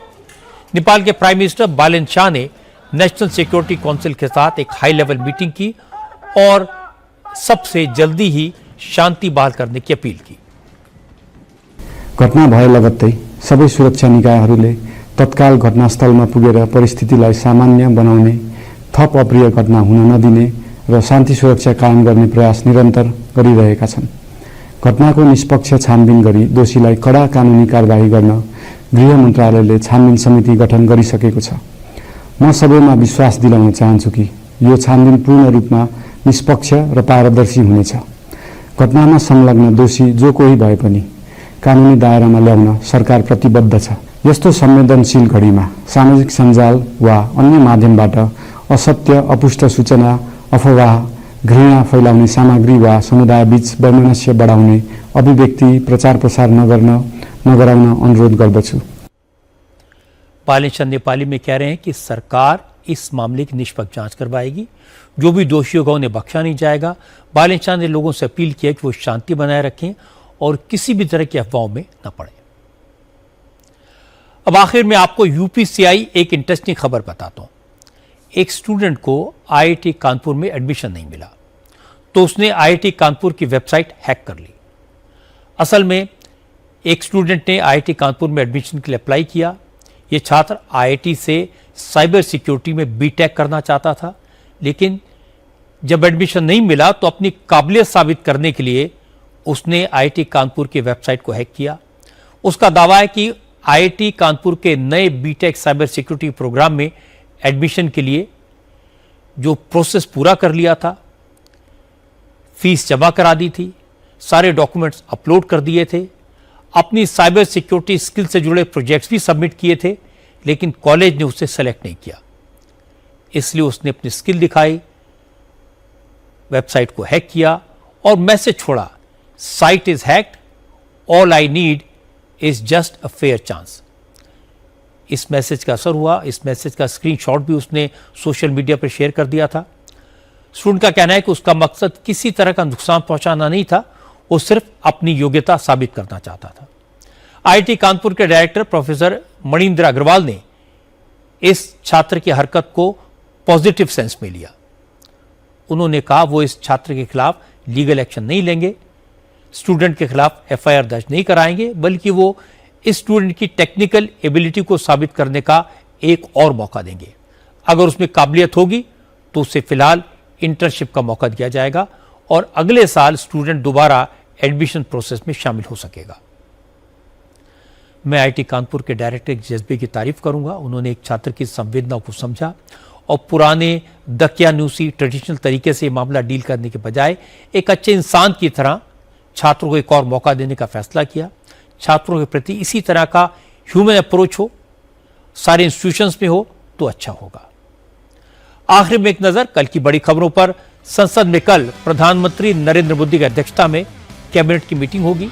नेपाल के प्राइम मिनिस्टर बालेन शाह ने नेशनल सिक्योरिटी काउंसिल के साथ एक हाई लेवल मीटिंग की और सबसे जल्दी ही शांति बहाल करने की अपील की। घटना भए लगत्तै सबै सुरक्षा निकायहरूले तत्काल घटनास्थलमा पुगेर परिस्थितिलाई सामान्य बनाउने, थप अप्रिय घटना हुन नदिने र शान्ति सुरक्षा कायम गर्ने प्रयास निरन्तर गरिरहेका छन्। घटनाको निष्पक्ष छानबिन गरी दोषीलाई कडा कानुनी कारबाही गर्न गृह मन्त्रालयले छानबिन समिति गठन गरिसकेको छ। म सबैमा विश्वास दिलाउन चाहन्छु कि यो छानबिन पूर्ण रूपमा निष्पक्ष र पारदर्शी हुनेछ। घटनामा संलग्न दोषी जो कोही भए पनि कानुनी दायरामा ल्याउन सरकार प्रतिबद्ध छ। यस्तो संवेदनशील घडीमा सामाजिक सञ्जाल वा अन्य माध्यमबाट असत्य, अपुष्ट सूचना, अफवाह, घृणा फैलाउने सामग्री वा समुदायबीच वैमनस्य बढाउने अभिव्यक्ति प्रचार प्रसार नगराउन अनुरोध गर्दछु। बालेन नेपाली में कह रहे हैं कि सरकार इस मामले की निष्पक्ष जांच करवाएगी। जो भी दोषी होगा उन्हें बख्शा नहीं जाएगा। बालेन शाह ने लोगों से अपील किया कि वो शांति बनाए रखें और किसी भी तरह की अफवाहों में न पड़े। अब आखिर में आपको यूपी से आई एक इंटरेस्टिंग खबर बताता हूं। एक स्टूडेंट को आईआईटी कानपुर में एडमिशन नहीं मिला, तो उसने आईआईटी कानपुर की वेबसाइट हैक कर ली। असल में एक स्टूडेंट ने आईआईटी कानपुर में एडमिशन के लिए अप्लाई किया। यह छात्र आईआईटी से साइबर सिक्योरिटी में बीटेक करना चाहता था, लेकिन जब एडमिशन नहीं मिला तो अपनी काबिलियत साबित करने के लिए उसने आईआईटी कानपुर की वेबसाइट को हैक किया। उसका दावा है कि आईआईटी कानपुर के नए बीटेक साइबर सिक्योरिटी प्रोग्राम में एडमिशन के लिए जो प्रोसेस पूरा कर लिया था, फीस जमा करा दी थी, सारे डॉक्यूमेंट्स अपलोड कर दिए थे, अपनी साइबर सिक्योरिटी स्किल से जुड़े प्रोजेक्ट्स भी सबमिट किए थे, लेकिन कॉलेज ने उसे सेलेक्ट नहीं किया। इसलिए उसने अपनी स्किल दिखाई वेबसाइट को हैक किया और मैसेज छोड़ा, site is hacked, all I need is just a fair chance. इस मैसेज का असर हुआ। इस मैसेज का स्क्रीनशॉट भी उसने सोशल मीडिया पर शेयर कर दिया था। स्टूडेंट का कहना है कि उसका मकसद किसी तरह का नुकसान पहुंचाना नहीं था, वो सिर्फ अपनी योग्यता साबित करना चाहता था। आईआईटी कानपुर के डायरेक्टर प्रोफेसर मणिंद्र अग्रवाल ने इस छात्र की हरकत को पॉजिटिव सेंस में लिया। उन्होंने कहा वो इस छात्र के खिलाफ लीगल एक्शन नहीं लेंगे, स्टूडेंट के खिलाफ एफआईआर दर्ज नहीं कराएंगे, बल्कि वो इस स्टूडेंट की टेक्निकल एबिलिटी को साबित करने का एक और मौका देंगे। अगर उसमें काबिलियत होगी तो उसे फिलहाल इंटर्नशिप का मौका दिया जाएगा और अगले साल स्टूडेंट दोबारा एडमिशन प्रोसेस में शामिल हो सकेगा। मैं आईआईटी कानपुर के डायरेक्टर के जज्बे की तारीफ करूंगा। उन्होंने एक छात्र की संवेदना को समझा और पुराने दकियानूसी ट्रेडिशनल तरीके से मामला डील करने के बजाय एक अच्छे इंसान की तरह छात्रों को एक और मौका देने का फैसला किया। छात्रों के प्रति इसी तरह का ह्यूमन अप्रोच हो, सारे इंस्टीट्यूशंस में हो तो अच्छा होगा। आखिर में एक नजर कल की बड़ी खबरों पर। संसद में कल प्रधानमंत्री नरेंद्र मोदी की अध्यक्षता में कैबिनेट की मीटिंग होगी।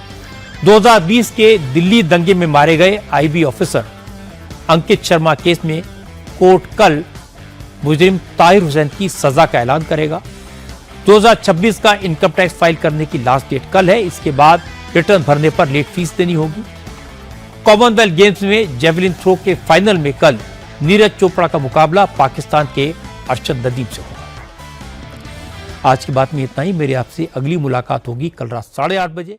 2020 के दिल्ली दंगे में मारे गए IB officer Ankit Sharma case में कोर्ट कल मुजरिम ताहिर हुसैन की सजा का ऐलान करेगा। 2026 का इनकम टैक्स फाइल करने की लास्ट डेट कल है। इसके बाद रिटर्न भरने पर लेट फीस देनी होगी। कॉमनवेल्थ गेम्स में जेवलिन थ्रो के फाइनल में कल नीरज चोपड़ा का मुकाबला पाकिस्तान के अरशद नदीम से होगा। आज की बात में इतना ही। मेरी आपसे अगली मुलाकात होगी कल रात 8:30 बजे।